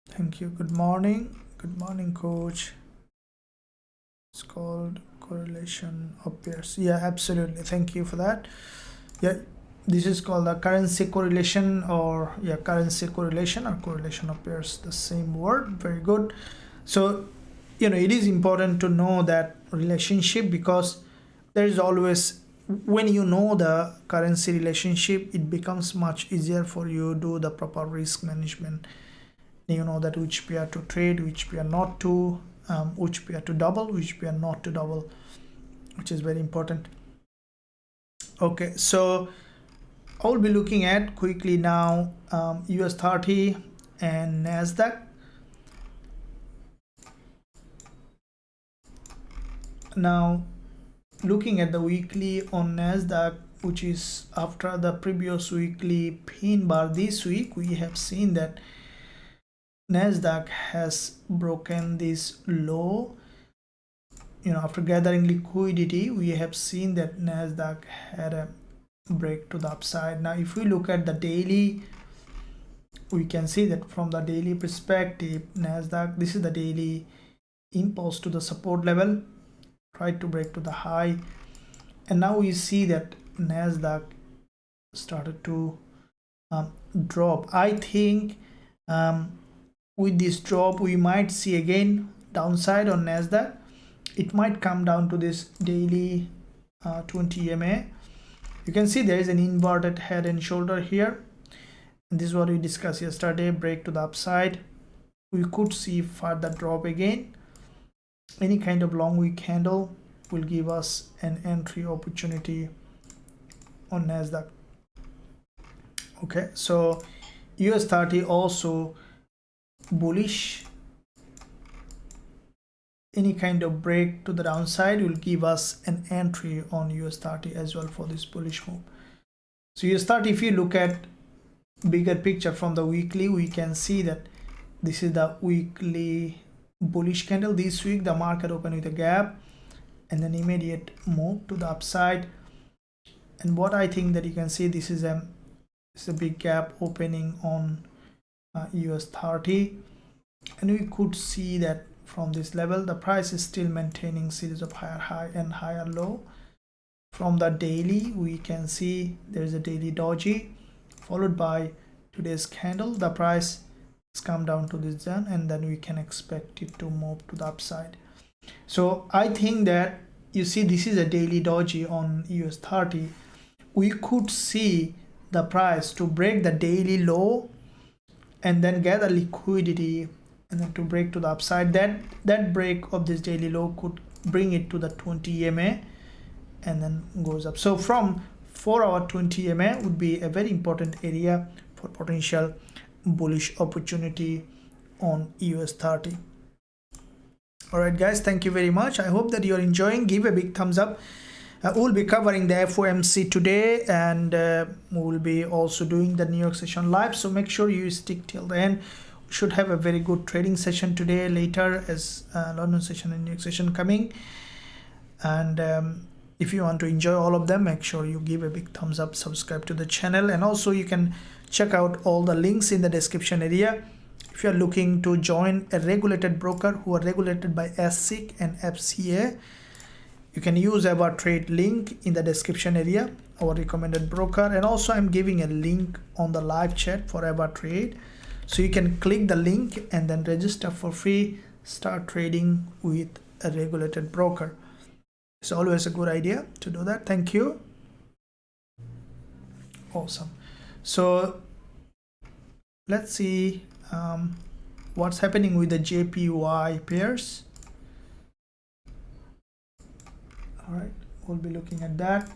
Thank you. Good morning coach. It's called correlation of pairs. Yeah, absolutely, thank you for that. Yeah, this is called the currency correlation, or yeah, currency correlation or correlation of pairs, the same word. Very good. So it is important to know that relationship, because there is always, when you know the currency relationship, it becomes much easier for you to do the proper risk management. You know that which pair to trade, which pair not to, which pair to double, which pair not to double, which is very important. Okay, so I will be looking at quickly now US30 and NASDAQ. Now looking at the weekly on Nasdaq, which is after the previous weekly pin bar, this week we have seen that Nasdaq has broken this low. After gathering liquidity, we have seen that Nasdaq had a break to the upside. Now if we look at the daily, we can see that from the daily perspective, Nasdaq, this is the daily impulse to the support level, tried to break to the high, and now we see that Nasdaq started to drop. I think with this drop we might see again downside on Nasdaq. It might come down to this daily 20 EMA. You can see there is an inverted head and shoulder here, and this is what we discussed yesterday. Break to the upside, we could see further drop again. Any kind of long wick candle will give us an entry opportunity on Nasdaq. Okay, so US30 also bullish. Any kind of break to the downside will give us an entry on US30 as well for this bullish move. So US30, if you look at bigger picture from the weekly, we can see that this is the weekly bullish candle. This week the market opened with a gap and then immediate move to the upside. And what I think that you can see, this is a big gap opening on US30, and we could see that from this level the price is still maintaining series of higher high and higher low. From the daily, we can see there is a daily doji followed by today's candle. The price has come down to this zone, and then we can expect it to move to the upside. So I think that, you see, this is a daily doji on US30. We could see the price to break the daily low and then gather liquidity and then to break to the upside. That break of this daily low could bring it to the 20 EMA and then goes up. So from 4-hour 20 EMA would be a very important area for potential bullish opportunity on US30. All right guys, thank you very much. I hope that you're enjoying. Give a big thumbs up. We'll be covering the FOMC today, and we will be also doing the New York session live, so make sure you stick till the end. We should have a very good trading session today, later as London session and New York session coming. And if you want to enjoy all of them, make sure you give a big thumbs up, subscribe to the channel, and also you can check out all the links in the description area. If you are looking to join a regulated broker who are regulated by SEC and FCA, you can use our trade link in the description area, our recommended broker. And also I'm giving a link on the live chat for our trade, so you can click the link and then register for free, start trading with a regulated broker. It's always a good idea to do that. Thank you. Awesome. So let's see what's happening with the JPY pairs. All right, we'll be looking at that.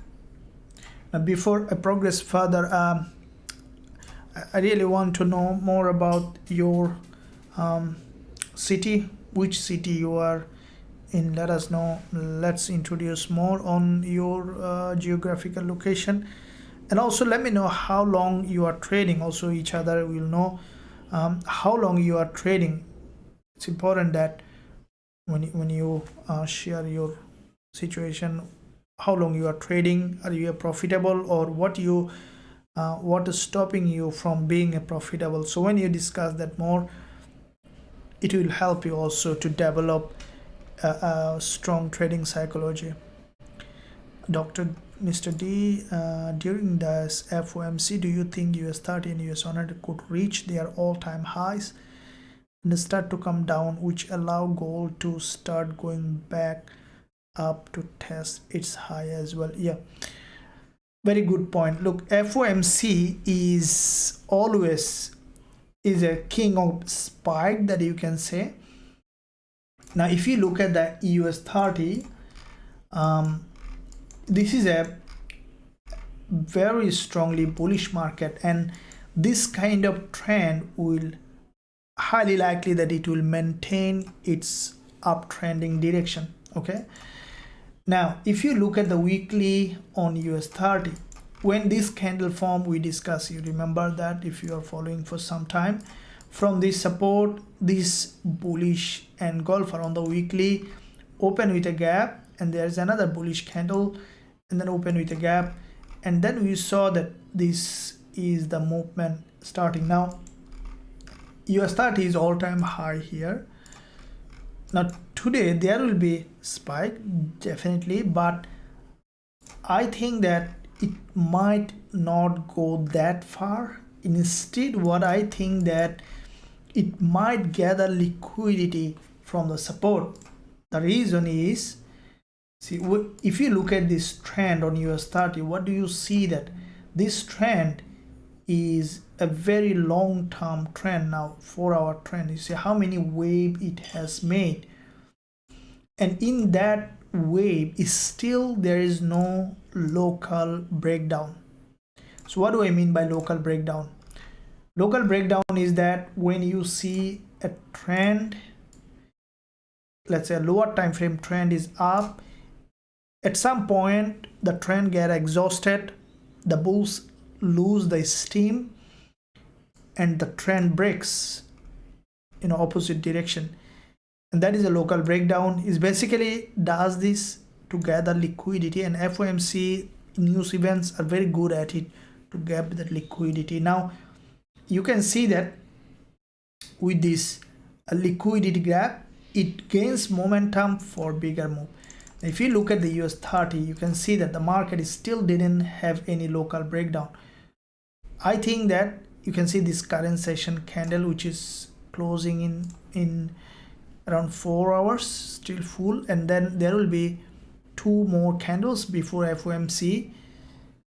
Now before I progress further, I really want to know more about your city, which city you are in. Let us know. Let's introduce more on your geographical location, and also let me know how long you are trading. Also each other will know how long you are trading. It's important that when you share your situation, how long you are trading, are you profitable, or what is stopping you from being a profitable. So when you discuss that more, it will help you also to develop a strong trading psychology. Mr. D, during this FOMC, do you think US30 and US100 could reach their all-time highs and start to come down, which allow gold to start going back up to test its high as well? Yeah, very good point. Look, FOMC is always a king of spike, that you can say. Now if you look at the US30, this is a very strongly bullish market, and this kind of trend will highly likely that it will maintain its uptrending direction. Okay, Now if you look at the weekly on US30, when this candle formed, we discussed, you remember that if you are following for some time, from this support, this bullish engulfer on the weekly open with a gap, and there's another bullish candle and then open with a gap, and then we saw that this is the movement starting. Now US30 is all-time high here. Now today there will be spike definitely, but I think that it might not go that far. Instead, what I think that it might gather liquidity from the support. The reason is, see, if you look at this trend on US30, what do you see? That this trend is a very long-term trend now, 4-hour trend. You see how many wave it has made, and in that wave is still there is no local breakdown. So what do I mean by local breakdown? Local breakdown is that when you see a trend, let's say a lower time frame trend is up, at some point the trend get exhausted, the bulls lose the steam, and the trend breaks in opposite direction, and that is a local breakdown. Is basically does this to gather liquidity, and FOMC news events are very good at it to gather that liquidity. Now you can see that with this liquidity gap, it gains momentum for bigger move. If you look at the US30, you can see that the market still didn't have any local breakdown. I think that you can see this current session candle, which is closing in around 4 hours, still full, and then there will be 2 more candles before FOMC.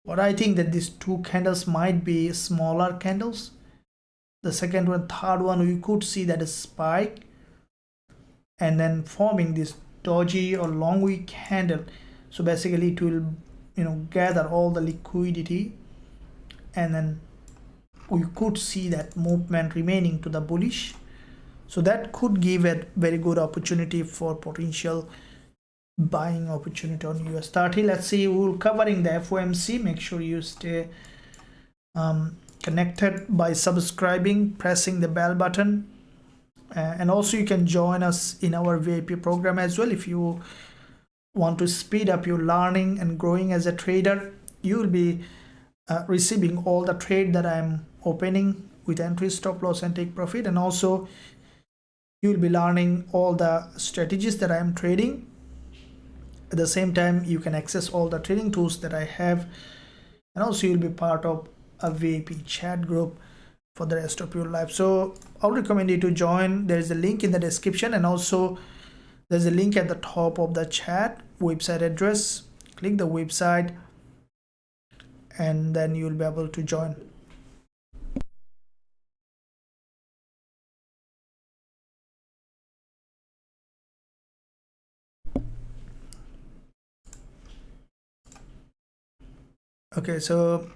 What I think that these 2 candles might be smaller candles. The second one, third one, we could see that a spike and then forming this doji or long wick candle. So basically it will, gather all the liquidity, and then we could see that movement remaining to the bullish. So that could give a very good opportunity for potential buying opportunity on US30. Let's see, we're covering the FOMC. Make sure you stay connected by subscribing, pressing the bell button, and also you can join us in our VIP program as well. If you want to speed up your learning and growing as a trader, you will be receiving all the trade that I'm opening with entry, stop loss, and take profit, and also you will be learning all the strategies that I am trading. At the same time, you can access all the trading tools that I have, and also you'll be part of a VIP chat group for the rest of your life. So I'll recommend you to join. There's a link in the description, and also there's a link at the top of the chat, website address. Click the website and then you'll be able to join. Okay, so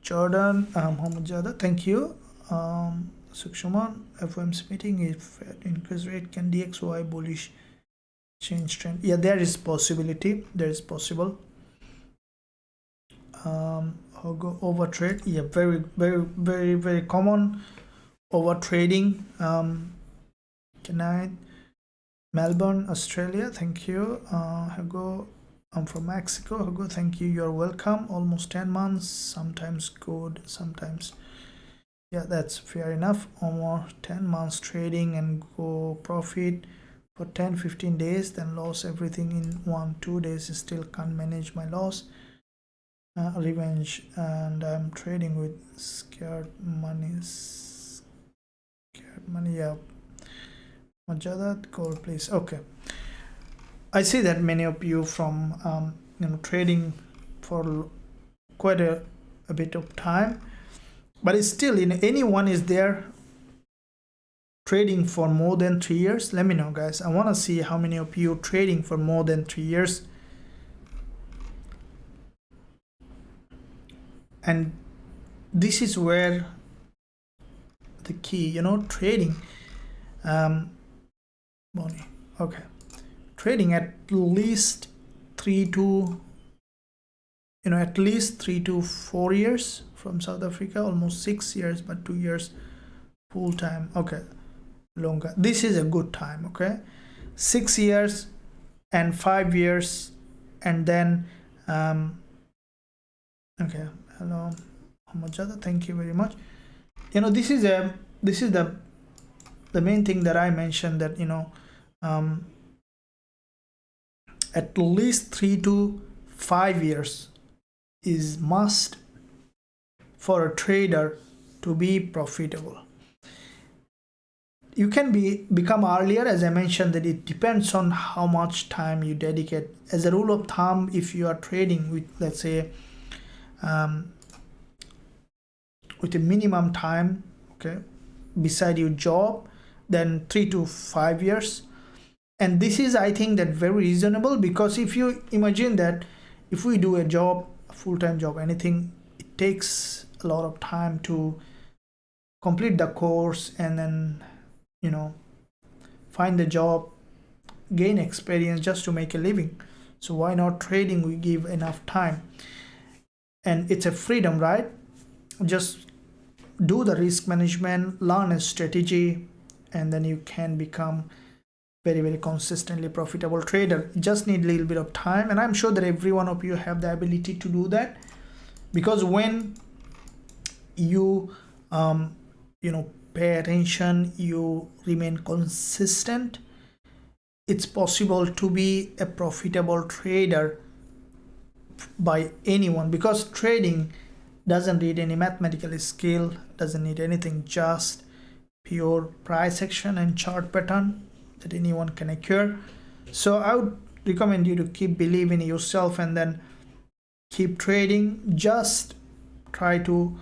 Jordan, Mohammed, thank you. Sukshuman, FOMC meeting, if increase rate, can DXY bullish change trend? Yeah, there is possibility. There is possible. Go over trade. Yeah, very common over trading. Good night, Melbourne, Australia. Thank you. Hugo, I'm from Mexico. Hugo, thank you. You're welcome. Almost 10 months. Sometimes good, sometimes. Yeah, that's fair enough. Almost 10 months trading and go profit for 10-15 days, then loss everything in 1-2 days. Still can't manage my loss. Revenge, and I'm trading with scared money. Yeah. Majadat, call please. Okay. I see that many of you from trading for quite a bit of time, but it's still, anyone is there trading for more than 3 years? Let me know, guys. I want to see how many of you trading for more than 3 years. And this is where the key, trading. Bonnie, okay. trading at least 3 to 4 years from South Africa, almost 6 years, but 2 years full time. Okay, longer. This is a good time. Okay, 6 years and 5 years, and then okay, hello Hamajada, thank you very much. This is the main thing that I mentioned, that at least 3 to 5 years is must for a trader to be profitable. You can become earlier, as I mentioned, that it depends on how much time you dedicate. As a rule of thumb, if you are trading with, let's say, with a minimum time, okay, beside your job, then 3 to 5 years. And this is, I think, that very reasonable, because if you imagine that if we do a job, a full-time job, anything, it takes a lot of time to complete the course and then find a job, gain experience just to make a living. So why not trading? We give enough time, and it's a freedom, right? Just do the risk management, learn a strategy, and then you can become very, very consistently profitable trader. You just need a little bit of time, and I'm sure that every one of you have the ability to do that, because when you pay attention, you remain consistent, it's possible to be a profitable trader by anyone, because trading doesn't need any mathematical skill, doesn't need anything, just pure price action and chart pattern that anyone can acquire. So I would recommend you to keep believing in yourself and then keep trading. Just try to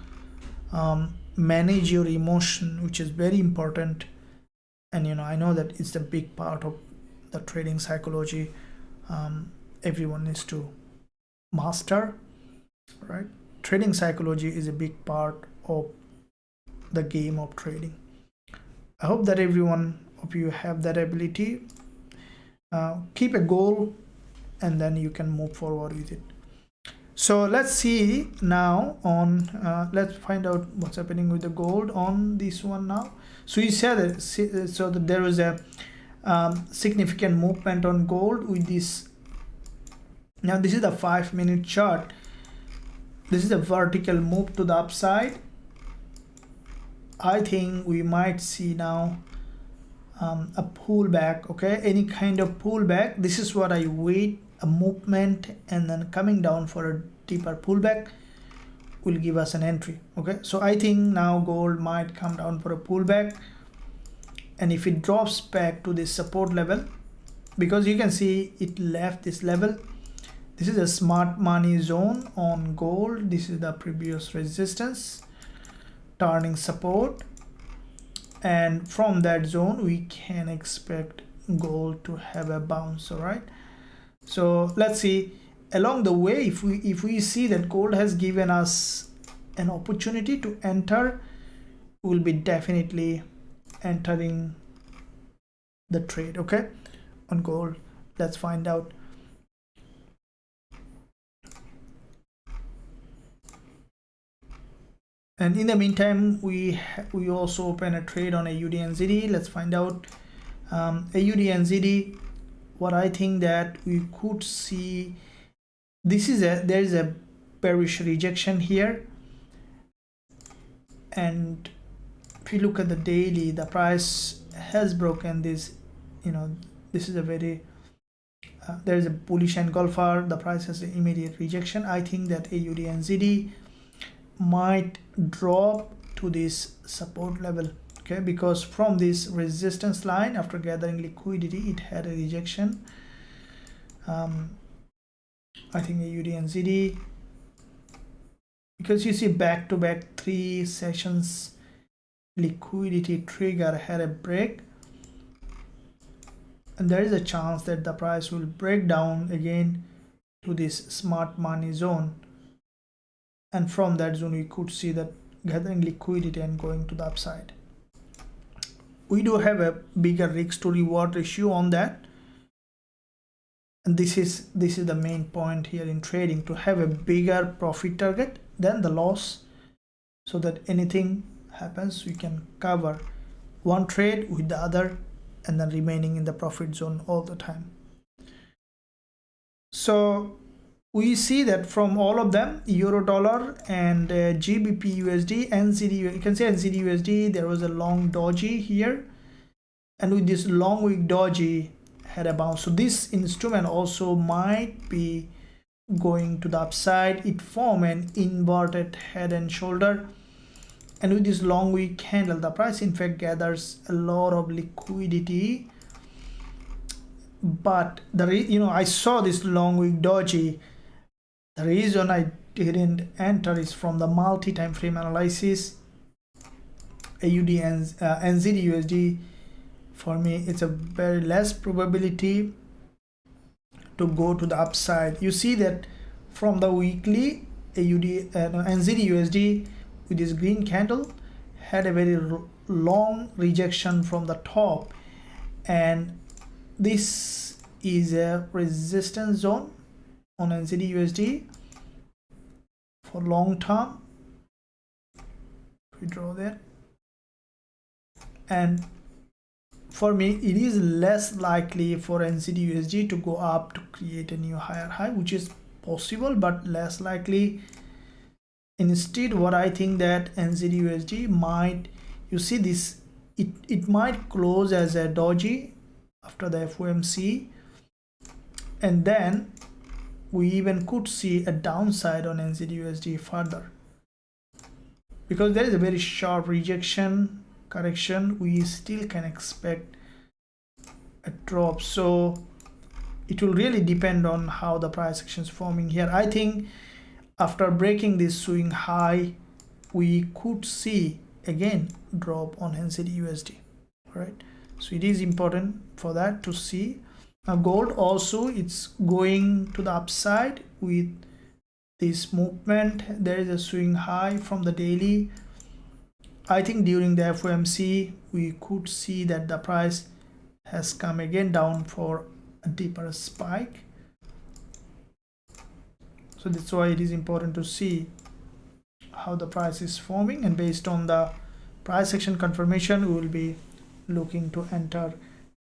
manage your emotion, which is very important. And I know that it's a big part of the trading psychology. Everyone needs to master, right? Trading psychology is a big part of the game of trading. I hope that everyone of you have that ability. Keep a goal, and then you can move forward with it. So let's see now on let's find out what's happening with the gold on this one now. So you said that, so that there was a significant movement on gold with this. Now this is the 5-minute chart. This is a vertical move to the upside. I think we might see now a pullback. Okay, any kind of pullback. This is what I wait, a movement, and then coming down for a deeper pullback will give us an entry. Okay, so I think now gold might come down for a pullback, and if it drops back to this support level, because you can see it left this level, this is a smart money zone on gold. This is the previous resistance turning support, and from that zone we can expect gold to have a bounce. All right, so let's see along the way, if we see that gold has given us an opportunity to enter, we'll be definitely entering the trade. Okay, on gold, let's find out. And in the meantime, we also open a trade on AUD and ZD. Let's find out AUD and ZD. What I think that we could see, there is a bearish rejection here, and if you look at the daily, the price has broken this. This is a very there is a bullish engulfer. The price has an immediate rejection. I think that AUD and ZD might drop to this support level. Okay, because from this resistance line, after gathering liquidity, it had a rejection. I think AUD and ZD, because you see back to back 3 sessions liquidity trigger had a break, and there is a chance that the price will break down again to this smart money zone, and from that zone we could see that gathering liquidity and going to the upside. We do have a bigger risk to reward ratio on that, And this is the main point here in trading, to have a bigger profit target than the loss, so that anything happens we can cover one trade with the other and then remaining in the profit zone all the time. So we see that from all of them, euro dollar and GBP USD, NZD, you can see NZD USD, there was a long doji here, and with this long wick doji had a bounce. So this instrument also might be going to the upside. It formed an inverted head and shoulder, and with this long wick candle the price in fact gathers a lot of liquidity. But I saw this long wick doji. The reason I didn't enter is from the multi-time frame analysis. AUD and NZD USD, for me it's a very less probability to go to the upside. You see that from the weekly, AUD NZD USD with this green candle had a very long rejection from the top, and this is a resistance zone on NZD USD for long term. We draw that, and for me it is less likely for NZD USD to go up to create a new higher high, which is possible but less likely. Instead, what I think that NZD USD might, you see this, it might close as a doji after the FOMC, and then we even could see a downside on NZD USD further, because there is a very sharp rejection correction. We still can expect a drop, so it will really depend on how the price action is forming here. I think after breaking this swing high, we could see again drop on NZD USD. All right, so it is important for that to see. Now gold also, it's going to the upside with this movement. There is a swing high from the daily. I think during the FOMC we could see that the price has come again down for a deeper spike. So that's why it is important to see how the price is forming, and based on the price action confirmation we will be looking to enter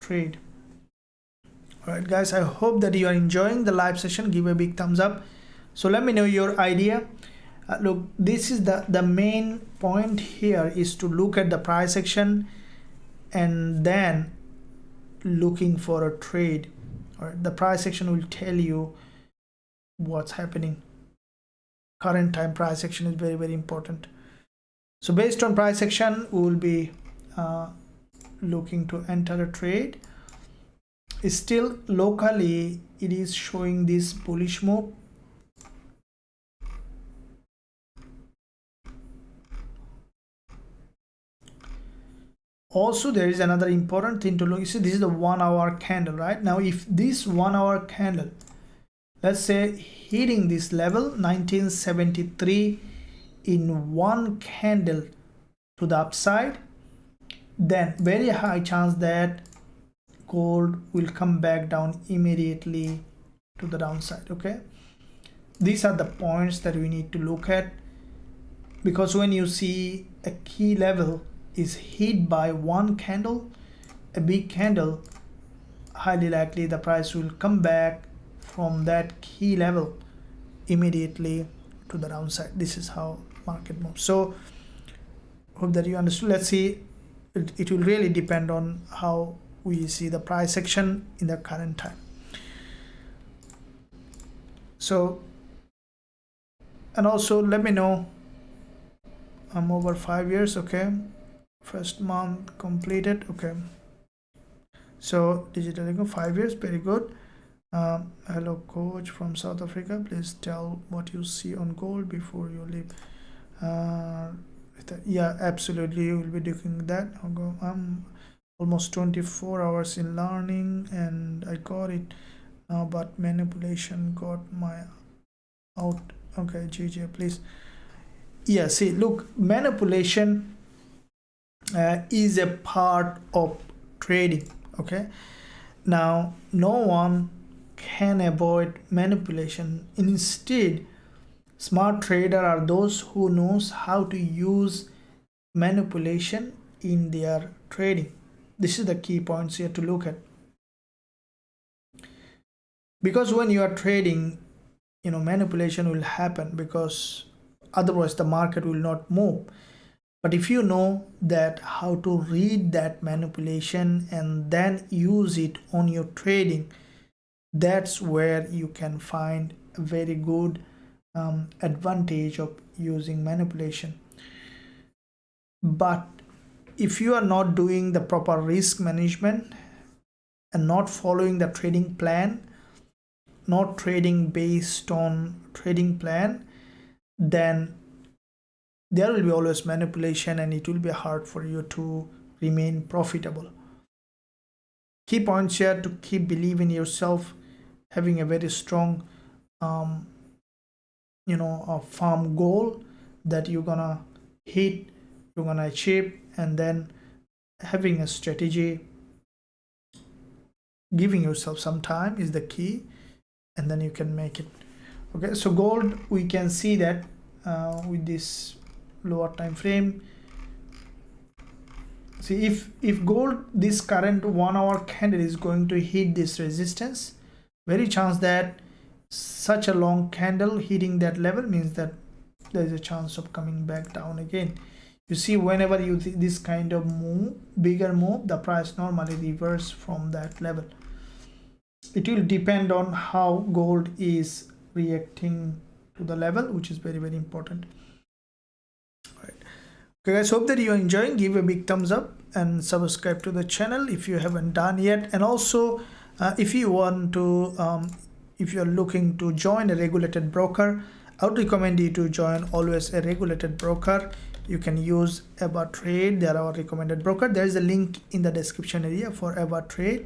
trade. All right guys, I hope that you are enjoying the live session. Give a big thumbs up. So let me know your idea. Look, this is the main point here, is to look at the price action and then looking for a trade. All right, the price action will tell you what's happening. Current time price action is very, very important. So based on price action we will be looking to enter a trade. Still locally it is showing this bullish move. Also there is another important thing to look. You see, this is the 1 hour candle, right? Now if this 1 hour candle, let's say hitting this level 1973 in one candle to the upside, then very high chance that gold will come back down immediately to the downside. Okay, these are the points that we need to look at, because when you see a key level is hit by one candle, a big candle, highly likely the price will come back from that key level immediately to the downside. This is how market moves. So hope that you understood. Let's see, it will really depend on how we see the price action in the current time. So, and also let me know, I'm over 5 years. Okay, first month completed. Okay, so digital income 5 years, very good. Hello coach from South Africa, please tell what you see on gold before you leave. Yeah, absolutely, you will be doing that. I'm almost 24 hours in learning and I got it now, but manipulation got my out. Okay, GJ, please. Yeah, see, look, manipulation is a part of trading. Okay, now no one can avoid manipulation. Instead, smart trader are those who knows how to use manipulation in their trading. This is the key points here to look at, because when you are trading, manipulation will happen, because otherwise the market will not move. But if you know that how to read that manipulation and then use it on your trading, that's where you can find a very good advantage of using manipulation. But if you are not doing the proper risk management and not following the trading plan, not trading based on trading plan, then there will be always manipulation and it will be hard for you to remain profitable. Key points here to keep believing in yourself, having a very strong a firm goal that you're gonna hit, you're gonna achieve, and then having a strategy, giving yourself some time is the key, and then you can make it. Okay, so gold, we can see that with this lower time frame. See, if gold, this current 1 hour candle is going to hit this resistance, very chance that such a long candle hitting that level means that there is a chance of coming back down again. You see, whenever you this kind of move, bigger move, the price normally reverse from that level. It will depend on how gold is reacting to the level, which is very, very important. All right. Okay guys, hope that you are enjoying. Give a big thumbs up and subscribe to the channel if you haven't done yet. And also if you want to if you're looking to join a regulated broker, I would recommend you to join always a regulated broker. You can use Gbpusd. They are our recommended broker. There is a link in the description area for Gbpusd.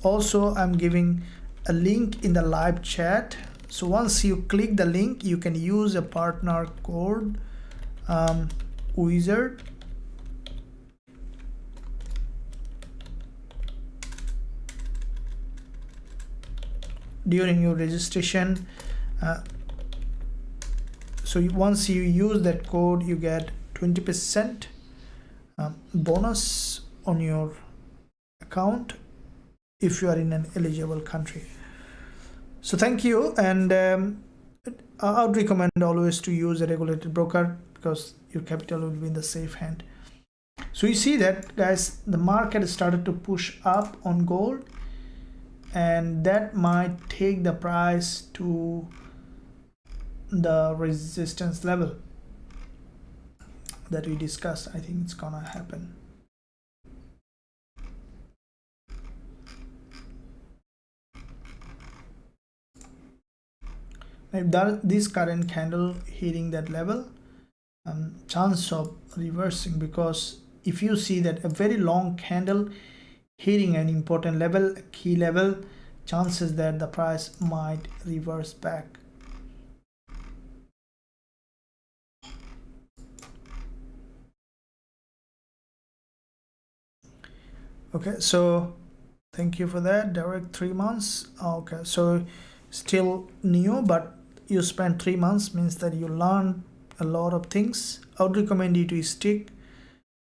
Also, I'm giving a link in the live chat. So once you click the link, you can use a partner code Usdjpy. During your registration. So once you use that code, you get 20% bonus on your account if you are in an eligible country. So thank you, and I would recommend always to use a regulated broker, because your capital will be in the safe hand. So you see that, guys, the market started to push up on gold, and that might take the price to the resistance level that we discussed. I think it's gonna happen. If this current candle hitting that level, chance of reversing, because if you see that a very long candle hitting an important level, a key level, chances that the price might reverse back. Okay, so thank you for that. Direct 3 months. Okay, so still new, but you spent 3 months, means that you learned a lot of things. I would recommend you to stick.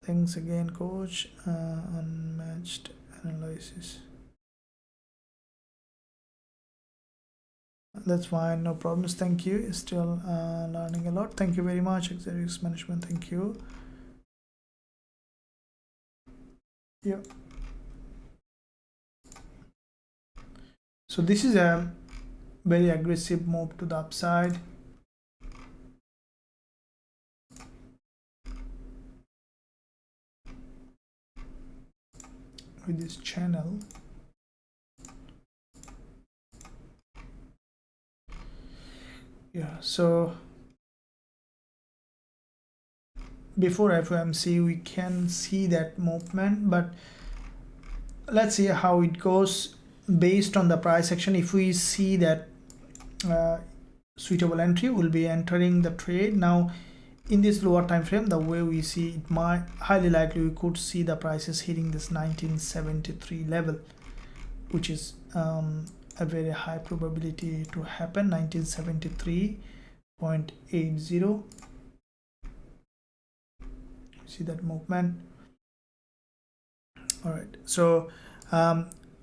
Thanks again, coach. Unmatched analysis. That's fine, no problems. Thank you. Still learning a lot. Thank you very much. Risk management. Thank you. Yeah. So this is a very aggressive move to the upside. With this channel. Yeah, so before FOMC we can see that movement, but let's see how it goes based on the price action. If we see that suitable entry, will be entering the trade. Now in this lower time frame, the way we see it, might highly likely we could see the prices hitting this 1973 level. which is a very high probability to happen. 1973.80. See that movement. All right, so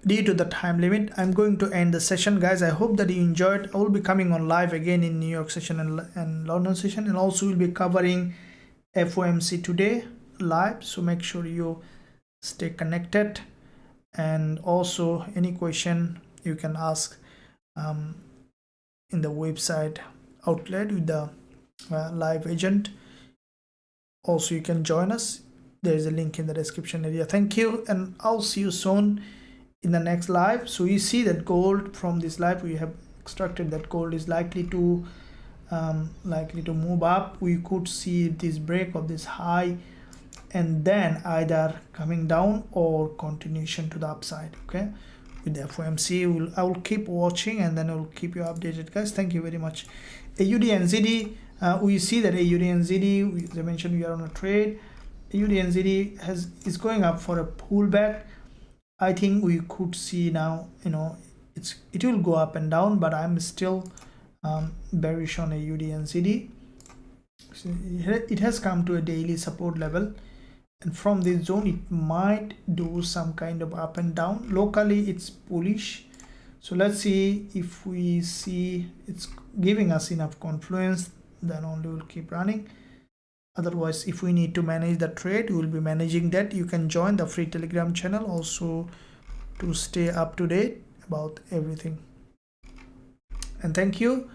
due to the time limit, I'm going to end the session, guys. I hope that you enjoyed. I will be coming on live again in New York session and London session, and also will be covering FOMC today live, so make sure you stay connected. And also any question you can ask in the website outlet with the live agent. Also you can join us. There is a link in the description area. Thank you, and I'll see you soon in the next live. So you see that gold from this live, we have extracted that gold is likely to move up. We could see this break of this high and then either coming down or continuation to the upside. Okay, with the FOMC, I will keep watching and then I will keep you updated, guys. Thank you very much. AUD and ZD, we see that AUD and ZD, as I mentioned, we are on a trade. AUD and ZD is going up for a pullback. I think we could see now, it will go up and down, but I'm still bearish on AUD and ZD. So it has come to a daily support level, and from this zone it might do some kind of up and down. Locally it's bullish, so let's see if we see it's giving us enough confluence, then only we'll keep running. Otherwise, if we need to manage the trade, we will be managing that. You can join the free Telegram channel also to stay up to date about everything. And thank you.